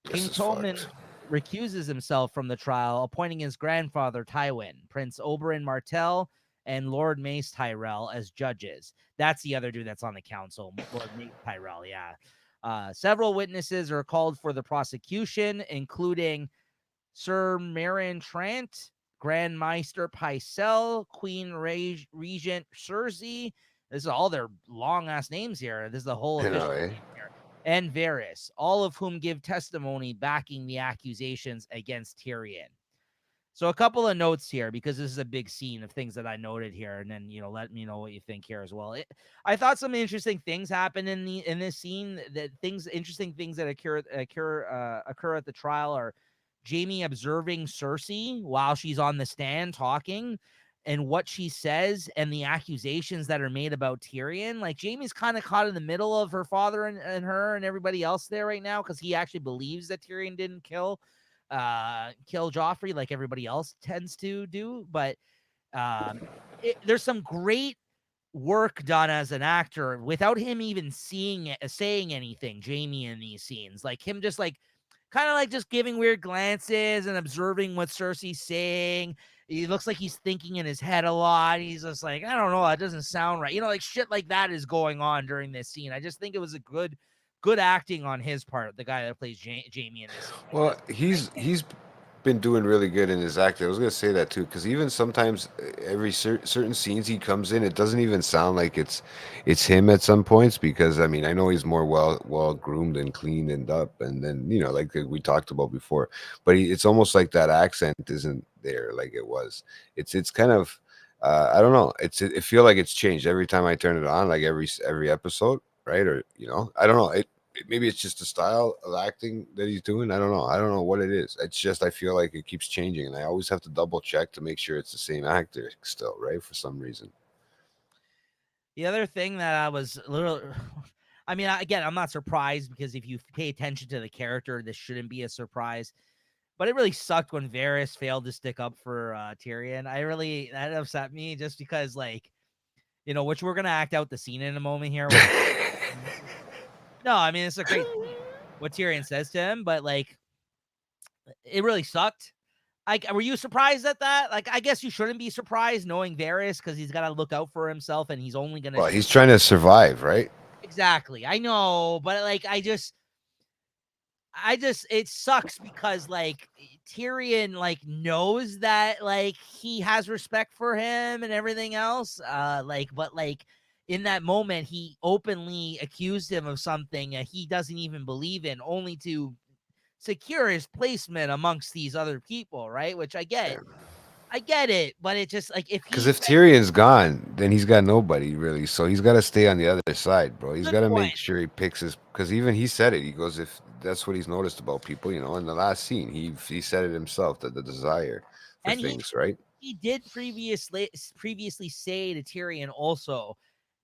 This King is Tommen fucked. recuses himself from the trial, appointing his grandfather Tywin, Prince Oberyn Martell, and Lord Mace Tyrell as judges. That's the other dude that's on the council, Lord Mace Tyrell. Yeah. Several witnesses are called for the prosecution, including Sir Meryn Trant, Grand Maester Pycelle, Queen Regent Cersei. This is all their long ass names here. This is the whole You official know, eh? here. And Varys, all of whom give testimony backing the accusations against Tyrion. So a couple of notes here, because this is a big scene of things that I noted here, and then let me know what you think here as well. I thought some interesting things happened in this scene. That interesting things that occur at the trial are Jaime observing Cersei while she's on the stand talking, and what she says and the accusations that are made about Tyrion. Like Jaime's kind of caught in the middle of her father and her and everybody else there right now, because he actually believes that Tyrion didn't kill Joffrey like everybody else tends to do. But there's some great work done as an actor without him even saying anything, Jaime, in these scenes. Like him just like kind of like just giving weird glances and observing what Cersei's saying. He looks like he's thinking in his head a lot. He's just like, I don't know, that doesn't sound right. Like shit like that is going on during this scene. I just think it was a good acting on his part, the guy that plays Jaime in this. Well, he's been doing really good in his acting. I was gonna say that too, because even sometimes every certain scenes he comes in, it doesn't even sound like it's him at some points. Because I mean, I know he's more well groomed and cleaned and up, and then like we talked about before. But it's almost like that accent isn't there like it was. It's kind of I don't know. It feel like it's changed every time I turn it on, like every episode, right? Or I don't know. Maybe it's just the style of acting that he's doing. I don't know. I don't know what it is. It's just I feel like it keeps changing, and I always have to double check to make sure it's the same actor still, right? For some reason. The other thing that I was a little, I mean, again, I'm not surprised because if you pay attention to the character, this shouldn't be a surprise. But it really sucked when Varys failed to stick up for Tyrion. That upset me just because, like, which we're gonna act out the scene in a moment here. No, I mean it's a great scene, what Tyrion says to him, but like, it really sucked. Were you surprised at that? Like, I guess you shouldn't be surprised knowing Varys because he's got to look out for himself and he's only gonna Well, he's trying to survive, right? exactly. I know, but like, it sucks because like Tyrion like knows that like he has respect for him and everything else. But like in that moment, he openly accused him of something that he doesn't even believe in, only to secure his placement amongst these other people, right? Which I get it, but it just like if Because he if Tyrion's gone, then he's got nobody really. So he's got to stay on the other side, bro. He's good got to point. make sure he picks his. Because even he said it. He goes, if that's what he's noticed about people, in the last scene, he said it himself that the desire for And things, right? he did previously say to Tyrion also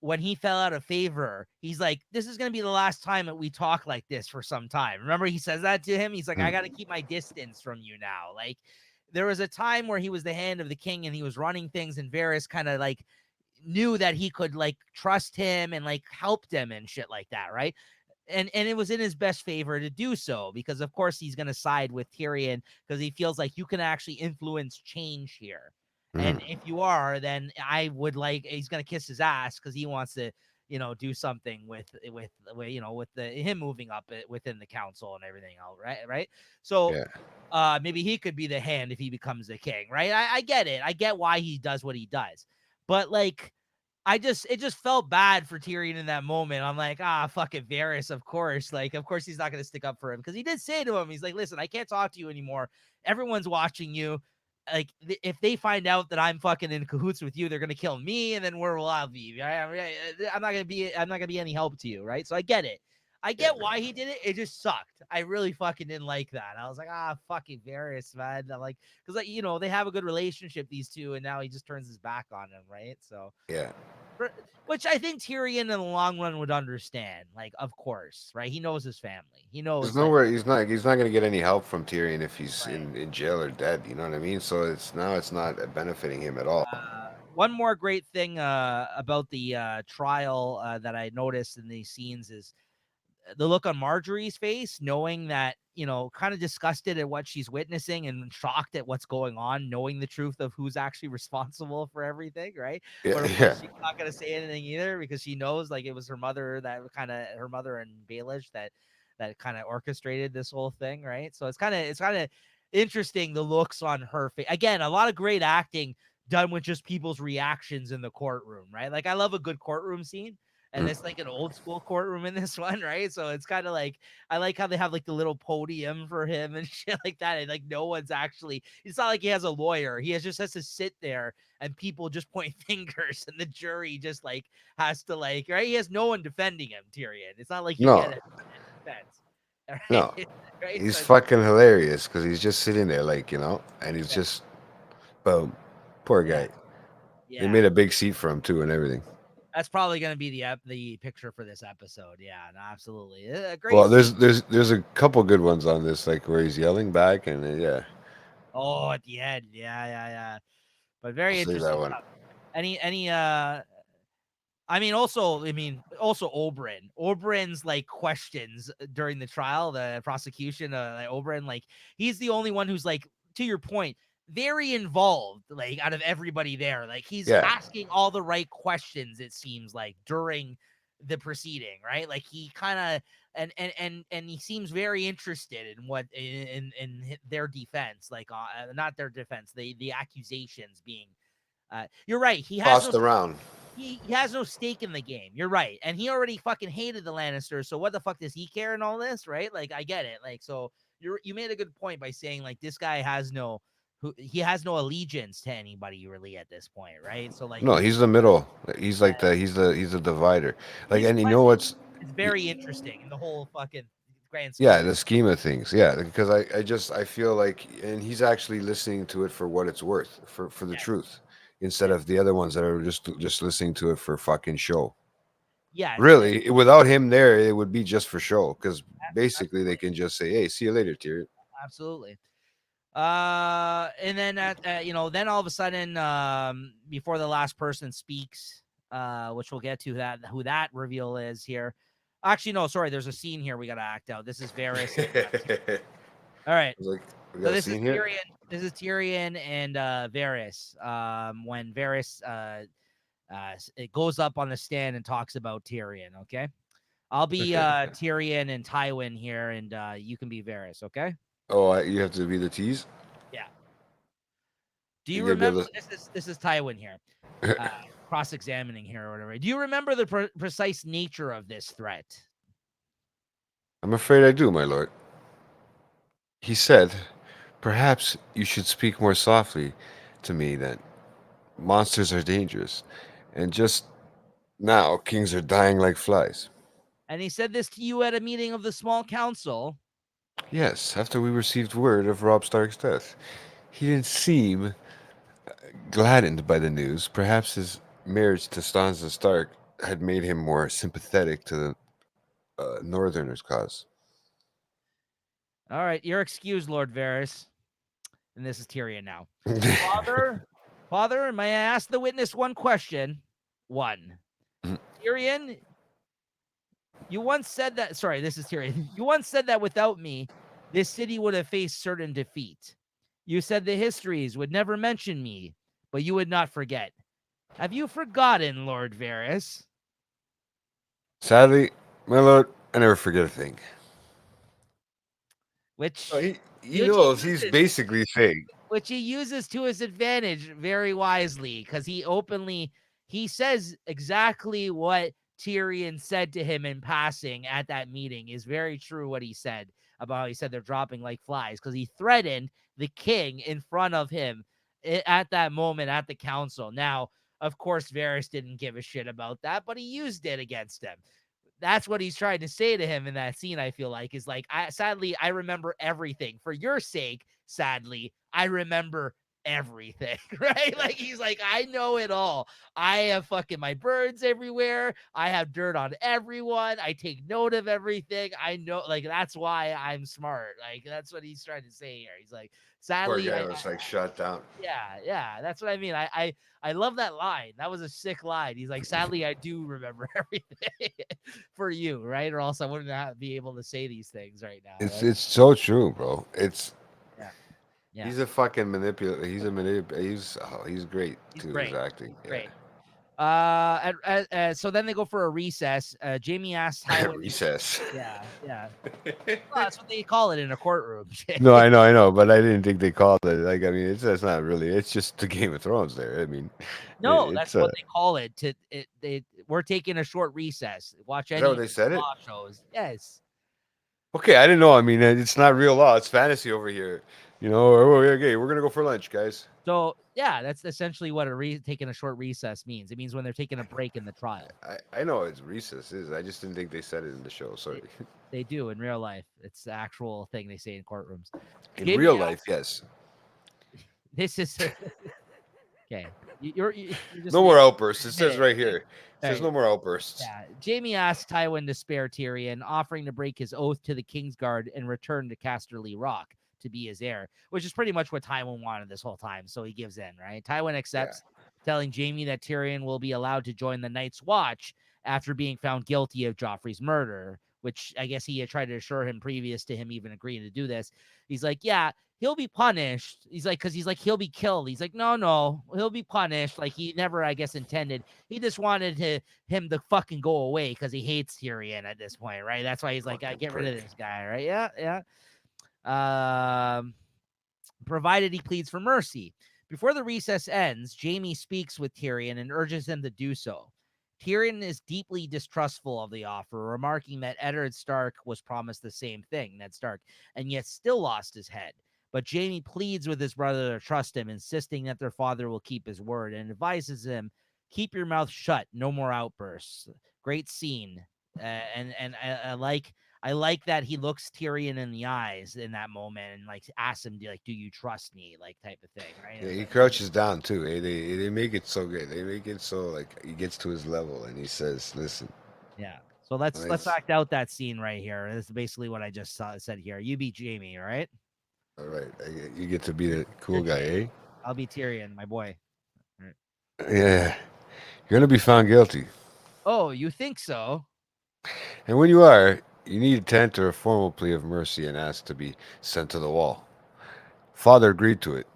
when he fell out of favor, he's like, "This is gonna be the last time that we talk like this for some time." Remember, he says that to him. He's like, "I got to keep my distance from you now." Like, there was a time where he was the hand of the king and he was running things, and Varys kind of like knew that he could like trust him and like helped him and shit like that, right? And it was in his best favor to do so because of course he's going to side with Tyrion because he feels like you can actually influence change here. And Mhm. if you are, then I would like he's going to kiss his ass because he wants to, do something with the him moving up within the council and everything else, right? So Yeah. maybe he could be the hand if he becomes the king, right? I get it. I get why he does what he does. But like it just felt bad for Tyrion in that moment. I'm like, fucking Varys, of course. Like, of course he's not going to stick up for him because he did say to him, he's like, listen, I can't talk to you anymore. Everyone's watching you. Like, if they find out that I'm fucking in cahoots with you, they're going to kill me, and then where will I be? I'm not going to be any help to you, right? So I get it. I Yeah. get why he did it. It just sucked. I really fucking didn't like that. I was like, fucking Varys, man. I'm like, because they have a good relationship, these two, and now he just turns his back on him, right? So Yeah. which I think Tyrion in the long run would understand. Like, of course, right? He knows his family. He There's knows, like, nowhere. He's not going to get any help from Tyrion if he's right. in jail or dead. You know what I mean? So it's not benefiting him at all. One more great thing about the trial that I noticed in these scenes is the look on Marjorie's face, knowing that, kind of disgusted at what she's witnessing and shocked at what's going on, knowing the truth of who's actually responsible for everything, right? Yeah. But of course, Yeah. she's not going to say anything either because she knows like it was her mother and Baelish that kind of orchestrated this whole thing, right? So it's kind of interesting the looks on her face. Again, a lot of great acting done with just people's reactions in the courtroom, right? Like I love a good courtroom scene and Mm. it's like an old school courtroom in this one, right? So it's kind of like I like how they have like the little podium for him and shit like that. And like no one's actually it's not like he has a lawyer. Just has to sit there and people just point fingers and the jury just like has to like right. He has no one defending him, Tyrion. It's not like you No. get a defense. No. Right. Right. He's So fucking hilarious because he's just sitting there, like and he's yeah, just boom. Poor yeah, guy. They yeah. made a big seat for him too, and everything. That's probably gonna be the picture for this episode. Yeah, no, absolutely. A great Well, scene. there's a couple good ones on this, like where he's yelling back, and yeah, Oh, at the end. Yeah, yeah, yeah. But I'll very say that interesting one. stuff. Any also Oberyn. Oberyn's like questions during the trial, the prosecution, like Oberyn, like he's the only one who's like, to your point, very involved, like out of everybody there. Like he's Yeah, asking all the right questions, it seems like, during the proceeding, right? Like he kind of and he seems very interested in what in their defense, like not their defense, the accusations being you're right. tossed around. He has no stake in the game. You're right. And he already fucking hated the Lannisters. So what the fuck does he care in all this? Right. Like, I get it. Like, so you made a good point by saying like this guy has no who he has no allegiance to anybody really at this point, right? So like No, he's the middle. He's like the he's the divider. Like, his and you know presence what's is very interesting in the whole fucking grand scheme yeah, of the scheme of things. Yeah, because I feel like, and he's actually listening to it for what it's worth, for the yes, truth, instead yes, of the other ones that are just listening to it for fucking show. yes, Really, without him there, it would be just for show. Because basically, they absolutely, can just say, "Hey, see you later, Tyrion." absolutely. And then then all of a sudden, before the last person speaks, which we'll get to that who that reveal is here. Actually, no, sorry, there's a scene here we gotta act out. This is Varys. All right. Like, we So got a this is scene here. Tyrion. This is Tyrion and Varys. When Varys it goes up on the stand and talks about Tyrion. Okay, I'll be Tyrion and Tywin here, and you can be Varys. Okay. Oh, you have to be the tease. Yeah. Do you You gotta be remember? able This is Tywin here, to. cross-examining here or whatever. Do you remember the precise nature of this threat? I'm afraid I do, my lord. He said, "Perhaps you should speak more softly to me. Then monsters are dangerous, and just now kings are dying like flies." And he said this to you at a meeting of the small council. Yes, after we received word of Rob Stark's death, he didn't seem gladdened by the news. Perhaps his marriage to Sansa Stark had made him more sympathetic to the Northerners' cause. All right, you're excused, Lord Varys. And this is Tyrion now. Father, Father, may I ask the witness one question? One. Tyrion, you once said that. Sorry, this is Tyrion. You once said that without me, this city would have faced certain defeat. You said the histories would never mention me, but you would not forget. Have you forgotten, Lord Varys? Sadly, my lord, I never forget a thing. Oh, Which he which he knows. He's uses basically saying, which he uses to his advantage very wisely because he says exactly what Tyrion said to him in passing at that meeting is very true. What he said about how he said they're dropping like flies because he threatened the king in front of him at that moment at the council. Now, of course, Varys didn't give a shit about that, but he used it against him. That's what he's trying to say to him in that scene. I feel like is like, sadly, I remember everything for your sake. Sadly, I remember everything, right? Like he's like, I know it all. I have fucking my birds everywhere. I have dirt on everyone. I take note of everything. I know, like that's why I'm smart. Like that's what he's trying to say here. He's like, poor sadly, guy was like shut down. yeah, that's what I mean. I love that line. That was a sick line. He's like, sadly, I do remember everything for you, right? Or else I wouldn't be able to say these things right now, right? It's so true, bro. Yeah, yeah. He's a fucking manipulator. He's great He's too. His great. acting, He's yeah. great. So then they go for a recess. Jamie asks Tywin. Recess. Yeah, yeah. Well, that's what they call it in a courtroom. No, I know, but I didn't think they called it. Like, I mean, it's not really. It's just the Game of Thrones. There, I mean, No, that's it's what they call it. We're taking a short recess. Watch is that what any they said it? law shows. Yes. Okay, I didn't know. I mean, it's not real law. It's fantasy over here. You know. Oh, okay, we're gonna go for lunch, guys. So yeah, that's essentially what taking a short recess means. It means when they're taking a break in the trial. I know it's recess is. I just didn't think they said it in the show. Sorry. They, they do in real life. It's the actual thing they say in courtrooms. In Jamie real life, asks, yes. this is okay. You're just No more outbursts. It says minute. right here. It All says right. no more outbursts. Yeah. Jamie asks Tywin to spare Tyrion, offering to break his oath to the Kingsguard and return to Casterly Rock to be his heir, which is pretty much what Tywin wanted this whole time. So he gives in, right? Tywin Yeah. accepts, telling Jamie that Tyrion will be allowed to join the Night's Watch after being found guilty of Joffrey's murder, which I guess he had tried to assure him previous to him even agreeing to do this. He's like, yeah, he'll be punished. He's like, because he's like, he'll be killed. He's like, no, he'll be punished. Like he never, I guess, intended. He just wanted him to fucking go away because he hates Tyrion at this point, right? That's why he's like, Fucking get rid prick. of this guy, right? Yeah. Provided he pleads for mercy. Before the recess ends, Jamie speaks with Tyrion and urges him to do so. Tyrion is deeply distrustful of the offer, remarking that Eddard Stark was promised the same thing, Ned Stark, and yet still lost his head. But Jaime pleads with his brother to trust him, insisting that their father will keep his word, and advises him, keep your mouth shut, no more outbursts. Great scene. And I like that he looks Tyrion in the eyes in that moment and like asks him, like, do you trust me? Like type of thing, right? Yeah, It's he like, crouches down too. They make it so good. They make it so like he gets to his level and he says, "Listen, yeah. So let's it's act out that scene right here. This is basically what I just said here. You be Jaime, all right? all right. You get to be the cool You're guy, Jaime. eh? I'll be Tyrion, my boy. All right. Yeah, you're gonna be found guilty, Oh, you think so? and when you are, you need to enter a formal plea of mercy and ask to be sent to the wall." Father agreed to it.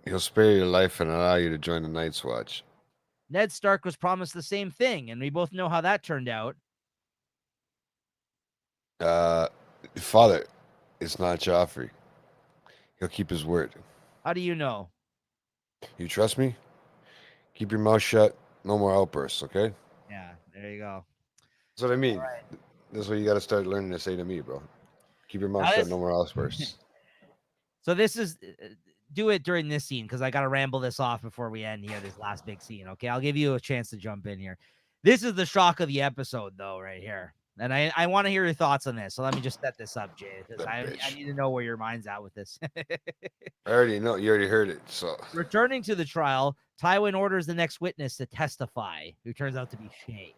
He'll spare your life and allow you to join the Night's Watch. Ned Stark was promised the same thing, and we both know how that turned out. Uh, Father, it's not Joffrey. He'll keep his word. How do you know? You trust me? Keep your mouth shut. No more outbursts, okay? Yeah, there you go. That's what I All mean. right. This is what you got to start learning to say to me, bro. Keep your mouth Now shut. this No more outbursts. so this is do it during this scene because I gotta ramble this off before we end here, this last big scene. Okay, I'll give you a chance to jump in here. This is the shock of the episode, though, right here. And I want to hear your thoughts on this. So let me just set this up, Jay, because That I bitch. need to know where your mind's at with this. I already know. You already heard it. So Returning to the trial, Tywin orders the next witness to testify, who turns out to be Shay.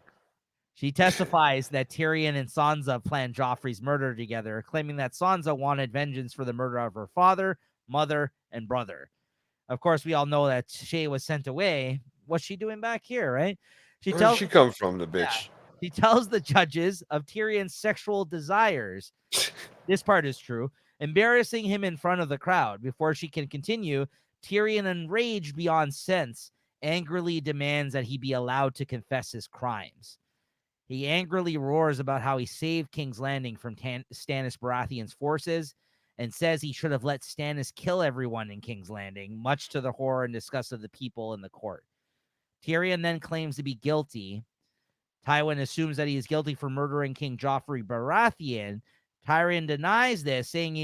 She testifies that Tyrion and Sansa planned Joffrey's murder together, claiming that Sansa wanted vengeance for the murder of her father, mother, and brother. Of course, we all know that Shay was sent away. What's she doing back here, right? She where did tells she come from, the yeah, bitch? she tells the judges of Tyrion's sexual desires. This part is true, embarrassing him in front of the crowd. Before she can continue, Tyrion, enraged beyond sense, angrily demands that he be allowed to confess his crimes. He angrily roars about how he saved King's Landing from Stannis Baratheon's forces and says he should have let Stannis kill everyone in King's Landing, much to the horror and disgust of the people in the court. Tyrion then claims to be guilty. Tywin assumes that he is guilty for murdering King Joffrey Baratheon. Tyrion denies this, saying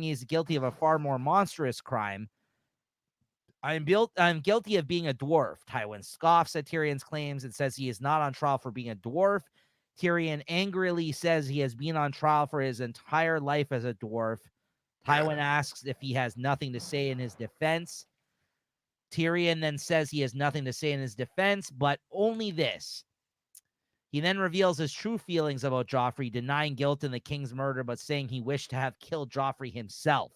he's guilty of a far more monstrous crime. I'm guilty of being a dwarf. Tywin scoffs at Tyrion's claims and says he is not on trial for being a dwarf. Tyrion angrily says he has been on trial for his entire life as a dwarf. Tywin asks if he has nothing to say in his defense. Tyrion then says he has nothing to say in his defense, but only this. He then reveals his true feelings about Joffrey, denying guilt in the king's murder, but saying he wished to have killed Joffrey himself.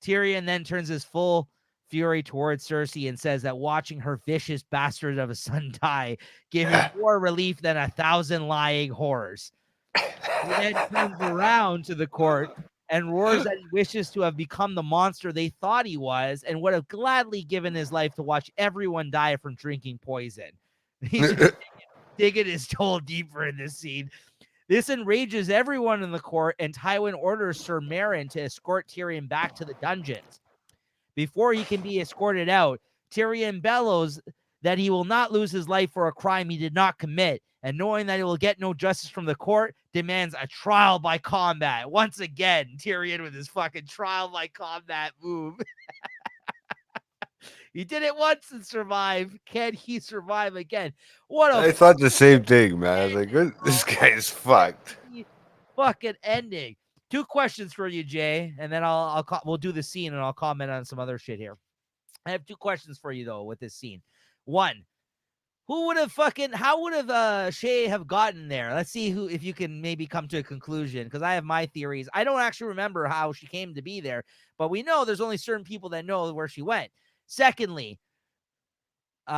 Tyrion then turns his full fury towards Cersei and says that watching her vicious bastard of a son die gave him more relief than 1,000 lying whores. He then turns around to the court and roars that he wishes to have become the monster they thought he was and would have gladly given his life to watch everyone die from drinking poison. He's just digging his toe deeper in this scene. This enrages everyone in the court, and Tywin orders Sir Meryn to escort Tyrion back to the dungeons. Before he can be escorted out, Tyrion bellows that he will not lose his life for a crime he did not commit, and knowing that he will get no justice from the court, demands a trial by combat. Once again, Tyrion with his fucking trial by combat move. He did it once and survived. Can he survive again? What a I thought the same thing, man. I was like, this guy is fucked. fucking ending. Two questions for you, Jay, and then we'll do the scene and I'll comment on some other shit here. I have two questions for you though with this scene. One, how would have Shay have gotten there? Let's see if you can maybe come to a conclusion, because I have my theories. I don't actually remember how she came to be there, but we know there's only certain people that know where she went. Secondly, do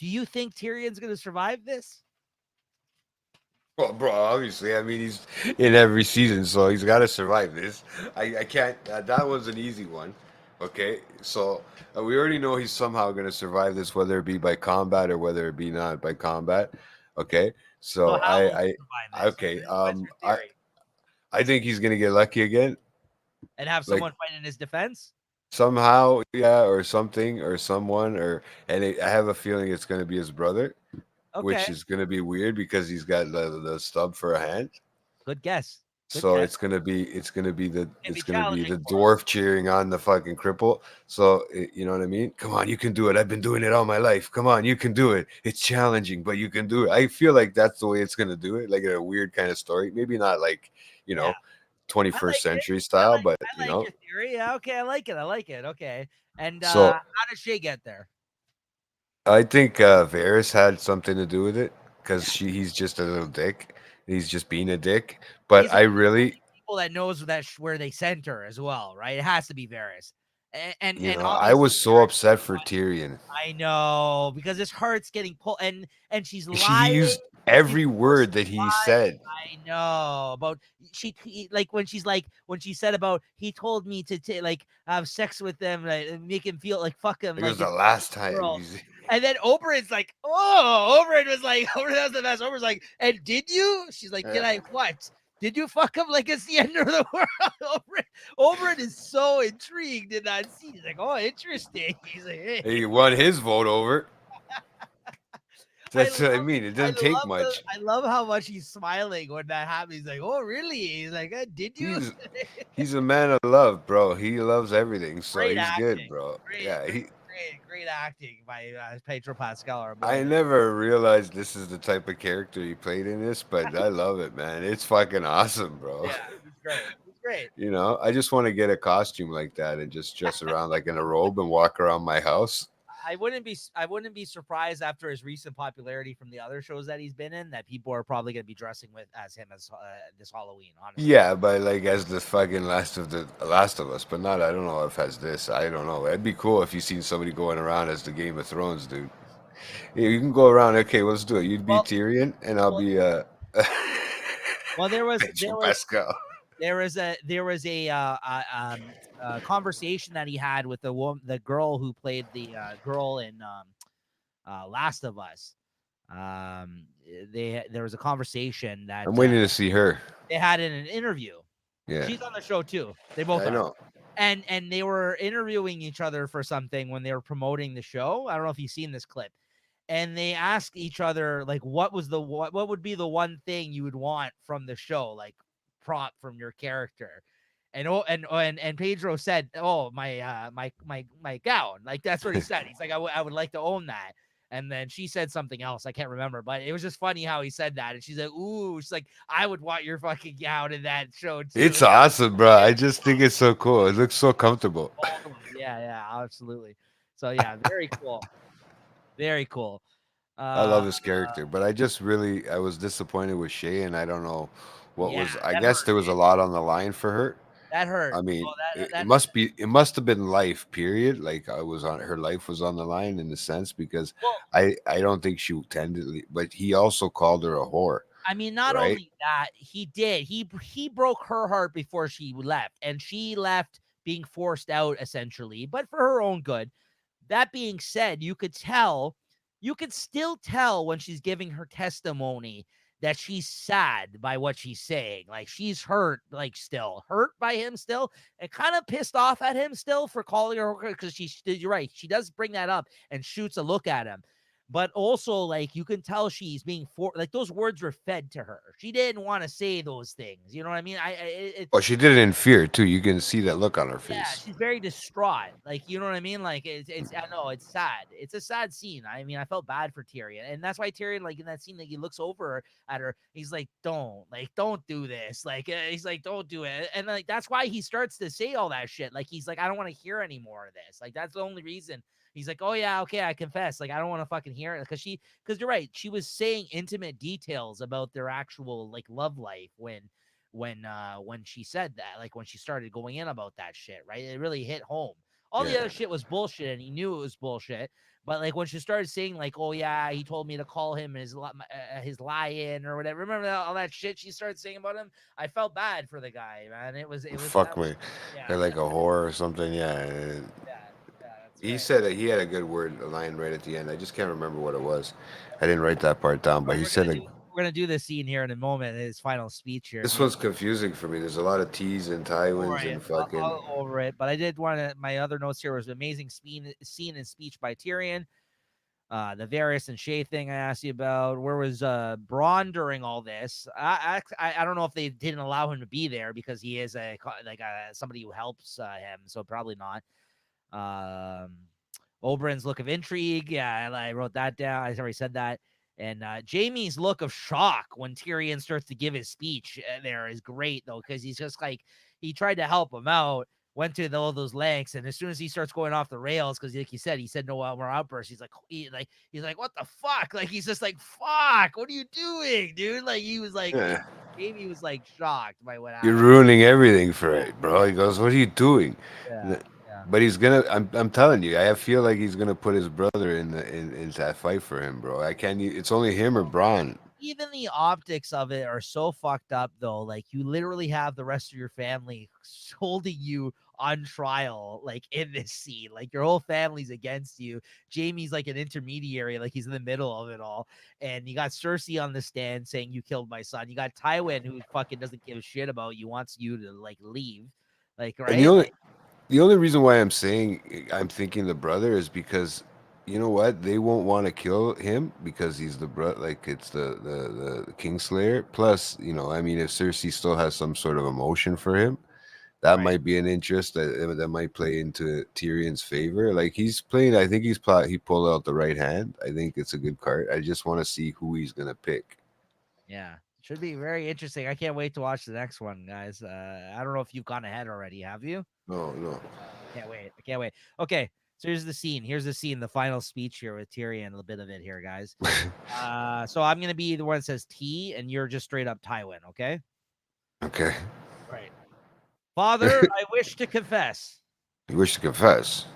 you think Tyrion's going to survive this? Well, bro, obviously, I mean, he's in every season, so he's got to survive this. I can't. That was an easy one. Okay, so we already know he's somehow going to survive this, whether it be by combat or whether it be not by combat. Okay, So so how will he survive this? okay, What's your theory? I think he's going to get lucky again, And have like someone fight in his defense? somehow, yeah, or something, or someone, I have a feeling it's going to be his brother, Okay, which is going to be weird because he's got the stub for a hand. good guess. Good So catch. Can be it's gonna be challenging the for him. dwarf cheering on the fucking cripple. So you know what I mean? Come on, you can do it. I've been doing it all my life. Come on, you can do it. It's challenging, but you can do it. I feel like that's the way it's gonna do it, like in a weird kind of story. Maybe not like you Yeah, know I 21st like it. century style, but I like your theory. Yeah, okay, I like it. I like it. Okay. And So how does Shay get there? I think Varys had something to do with it because Yeah. he's just a little dick. He's just being a dick. But He's I one of the really, only people that knows that where they sent her as well, right? It has to be Varys. And I obviously was so Varys, upset for Tyrion. I know, because his heart's getting pulled, and she's He lying. used She's every forcing word that he lying. said. I know about like when she said about he told me to like have sex with them, like, and make him feel like fuck him Like it was like the it's last time. girl. And then Oberyn's like, oh, Oberyn was like, Oberyn, that was the best. Oberyn's like, and did you? She's like, did I what? Did you fuck him like it's the end of the world? Oberyn is so intrigued in that scene. He's like, oh, interesting. He's like, hey. He won his vote over. I That's love what I mean. It doesn't take much. I love how much he's smiling when that happens. He's like, "Oh, really?" He's like, "Did you?" He's he's a man of love, bro. He loves everything, so Great he's good, acting, bro. great, Yeah, great, great acting by Pedro Pascal, our I boy. never realized this is the type of character he played in this, but I love it, man. It's fucking awesome, bro. Yeah, he's great. He's great. I just want to get a costume like that and just dress around like in a robe and walk around my house. I wouldn't be surprised after his recent popularity from the other shows that he's been in that people are probably going to be dressing with as him as this Halloween. Honestly, Yeah, but like as the fucking Last of Us, but not. I don't know if as this. I don't know. It'd be cool if you seen somebody going around as the Game of Thrones dude. Yeah, you can go around. Okay, well, let's do it. You'd be well, Tyrion, and I'll well, be well, Pedro Pascal. there was a conversation that he had with the girl who played the girl in Last of Us. There was a conversation that I'm waiting to see her. they had in an interview. Yeah, She's on the show too. They yeah, both I are. know. And they were interviewing each other for something when they were promoting the show. I don't know if you've seen this clip. And they asked each other like what would be the one thing you would want from the show, like prop from your character. And Pedro said, "Oh, my gown." Like that's what he said. He's like, I would like to own that." And then she said something else. I can't remember, but it was just funny how he said that. And she's like, "Ooh," she's like, "I would want your fucking gown in that show too." It's awesome, bro. I just think it's so cool. It looks so comfortable. Yeah, yeah, absolutely. So yeah, very cool. Very cool. I love Uh his character, but I was disappointed with Shay, and I don't know what yeah, was. I that guess hurt. there was a lot on the line for her. That hurt. I mean, Oh, that it must have been life, period. Like I was on her life was on the line in the sense because well, I don't think she tended, but he also called her a whore, I mean, not right? only that, he did. He broke her heart before she left, and she left being forced out essentially, but for her own good. That being said, you could still tell when she's giving her testimony that she's sad by what she's saying. Like she's hurt, like still hurt by him still, and kind of pissed off at him still for calling her because you're right. She does bring that up and shoots a look at him. But also, like, you can tell she's being like those words were fed to her. She didn't want to say those things. You know what I mean? Oh, she did it in fear too. You can see that look on her Yeah, face. she's very distraught. Like, you know what I mean? Like, it's I know it's sad. It's a sad scene. I mean, I felt bad for Tyrion, and that's why Tyrion, like in that scene, like he looks over at her. He's like, don't do this. Like, he's like, don't do it. And like that's why he starts to say all that shit. Like, he's like, I don't want to hear any more of this. Like, that's the only reason. He's like, oh yeah, okay, I confess. Like, I don't want to fucking hear it because you're right. She was saying intimate details about their actual like love life when she said that, like when she started going in about that shit, right? It really hit home. All the Yeah. other shit was bullshit, and he knew it was bullshit. But like when she started saying like, "Oh yeah, he told me to call him his lie-in or whatever," remember all that shit she started saying about him? I felt bad for the guy, man. It was Fuck that was me. yeah They're like a whore or something. Yeah. yeah that's He right. said that he had a good word, a line right at the end. I just can't remember what it was. I didn't write that part down, but But he said a, we're gonna do this scene here in a moment. His final speech here. this one's confusing for me. There's a lot of T's and Over Tywins it. and fucking. I'll over it. But I did want to. My other notes here was amazing scene and speech by Tyrion. The Varys and Shay thing I asked you about. Where was Braun during all this? I don't know if they didn't allow him to be there because he is somebody who helps him, so probably not. Oberyn's look of intrigue. Yeah, I wrote that down. I already said that. And Jamie's look of shock when Tyrion starts to give his speech there is great, though, because he's just like, he tried to help him out, went to all those lengths, and as soon as he starts going off the rails, because like you said, he said no more outbursts. He's like, he's like, what the fuck? Like, he's just like, fuck, what are you doing, dude? Like, he was like, Yeah. Jamie was like shocked by what You're happened. ruining everything for it, bro. He goes, "What are you doing?" Yeah, yeah. But he's gonna. I'm telling you, I feel like he's gonna put his brother in that fight for him, bro. I can't. It's only him or Braun. Even the optics of it are so fucked up, though. Like, you literally have the rest of your family holding you on trial, like in this scene. Like, your whole family's against you. Jamie's like an intermediary, like he's in the middle of it all. And you got Cersei on the stand saying you killed my son. You got Tywin, who fucking doesn't give a shit about you, wants you to like leave. Like, And the right? only Like, the only reason why I'm thinking the brother is because you know what, they won't want to kill him because he's the brother, like it's the Kingslayer. Plus, I mean, if Cersei still has some sort of emotion for him, that right. might be an interest that might play into Tyrion's favor. Like he's playing, I think he pulled out the right hand. I think it's a good card. I just want to see who he's gonna pick. Yeah. Should be very interesting. I can't wait to watch the next one, guys. I don't know if you've gone ahead already. Have you? No, no. Can't wait. I can't wait. Okay. So here's the scene. Here's the scene, the final speech here with Tyrion, a little bit of it here, guys. So I'm gonna be the one that says T, and you're just straight up Tywin, okay? Okay. Right. Father, I wish to confess. You wish to confess?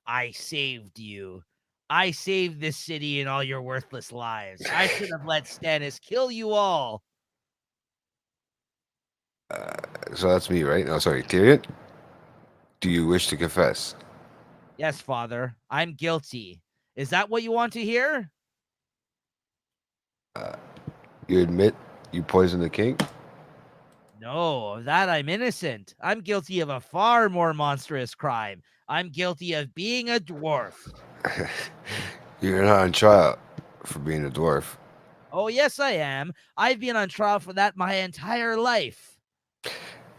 I saved you. I saved this city and all your worthless lives. I should have let Stannis kill you all. So that's me, right? No, sorry, Tyrion. Do you wish to confess? Yes, father, I'm guilty. Is that what you want to hear? You admit you poisoned the king? No, of that I'm innocent. I'm guilty of a far more monstrous crime. I'm guilty of being a dwarf. You're not on trial for being a dwarf. Oh, yes, I am. I've been on trial for that my entire life.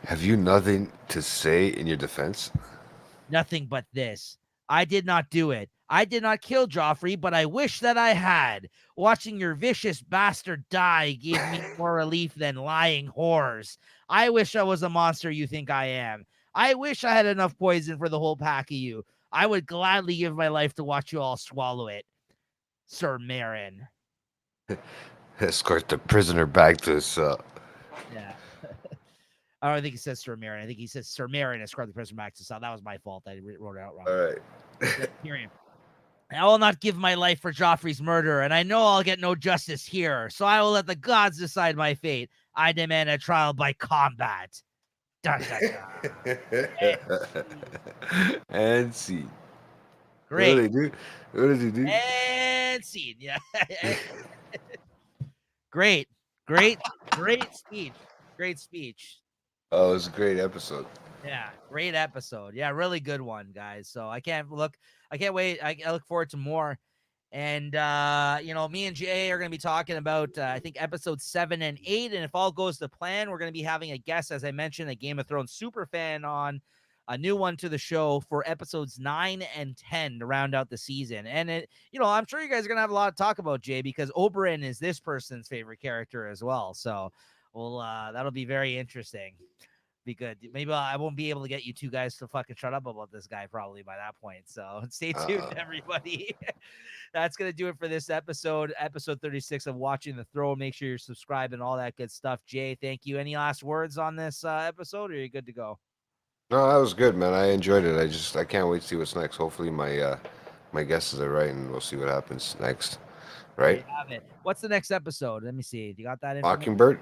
Have you nothing to say in your defense? Nothing but this. I did not do it. I did not kill Joffrey, but I wish that I had. Watching your vicious bastard die gave me more relief than lying whores. I wish I was a monster you think I am. I wish I had enough poison for the whole pack of you. I would gladly give my life to watch you all swallow it. Sir Marin. Escort the prisoner back to his cell. Yeah. I don't think he says Sir Marin. I think he says Sir Marin escort the prisoner back to cell. That was my fault. I wrote it out wrong. All right. Tyrion. I will not give my life for Joffrey's murder, and I know I'll get no justice here, so I will let the gods decide my fate. I demand a trial by combat. Dun, dun, dun. And see. What Great. do they do? What does he do? And scene. Yeah. Great. Great speech. Great speech. Oh, it was a great episode. Yeah, great episode. Yeah, really good one, guys. So I can't wait. I look forward to more. And me and Jay are going to be talking about I think episodes 7 and 8, and if all goes to plan, we're going to be having a guest, as I mentioned, a Game of Thrones super fan on, a new one to the show for episodes 9 and 10 to round out the season. And I'm sure you guys are going to have a lot to talk about, Jay, because Oberyn is this person's favorite character as well. So that'll be very interesting. Be good. Maybe I won't be able to get you two guys to fucking shut up about this guy probably by that point. So stay tuned, everybody. That's going to do it for this episode 36 of Watching the Throne. Make sure you're subscribed and all that good stuff. Jay, thank you. Any last words on this episode, or are you good to go? No, that was good, man. I enjoyed it. I can't wait to see what's next. Hopefully my guesses are right, and we'll see what happens next. There Right? you have it. What's the next episode? Let me see. You got that information? Mockingbird.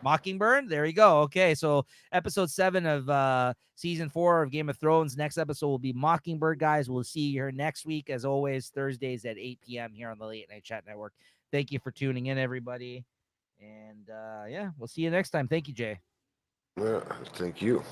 Mockingbird. There you go. Okay, so episode 7 of season 4 of Game of Thrones. Next episode will be Mockingbird, guys. We'll see you here next week, as always, Thursdays at 8 p.m. here on the Late Night Chat Network. Thank you for tuning in, everybody. And we'll see you next time. Thank you, Jay. Yeah, thank you.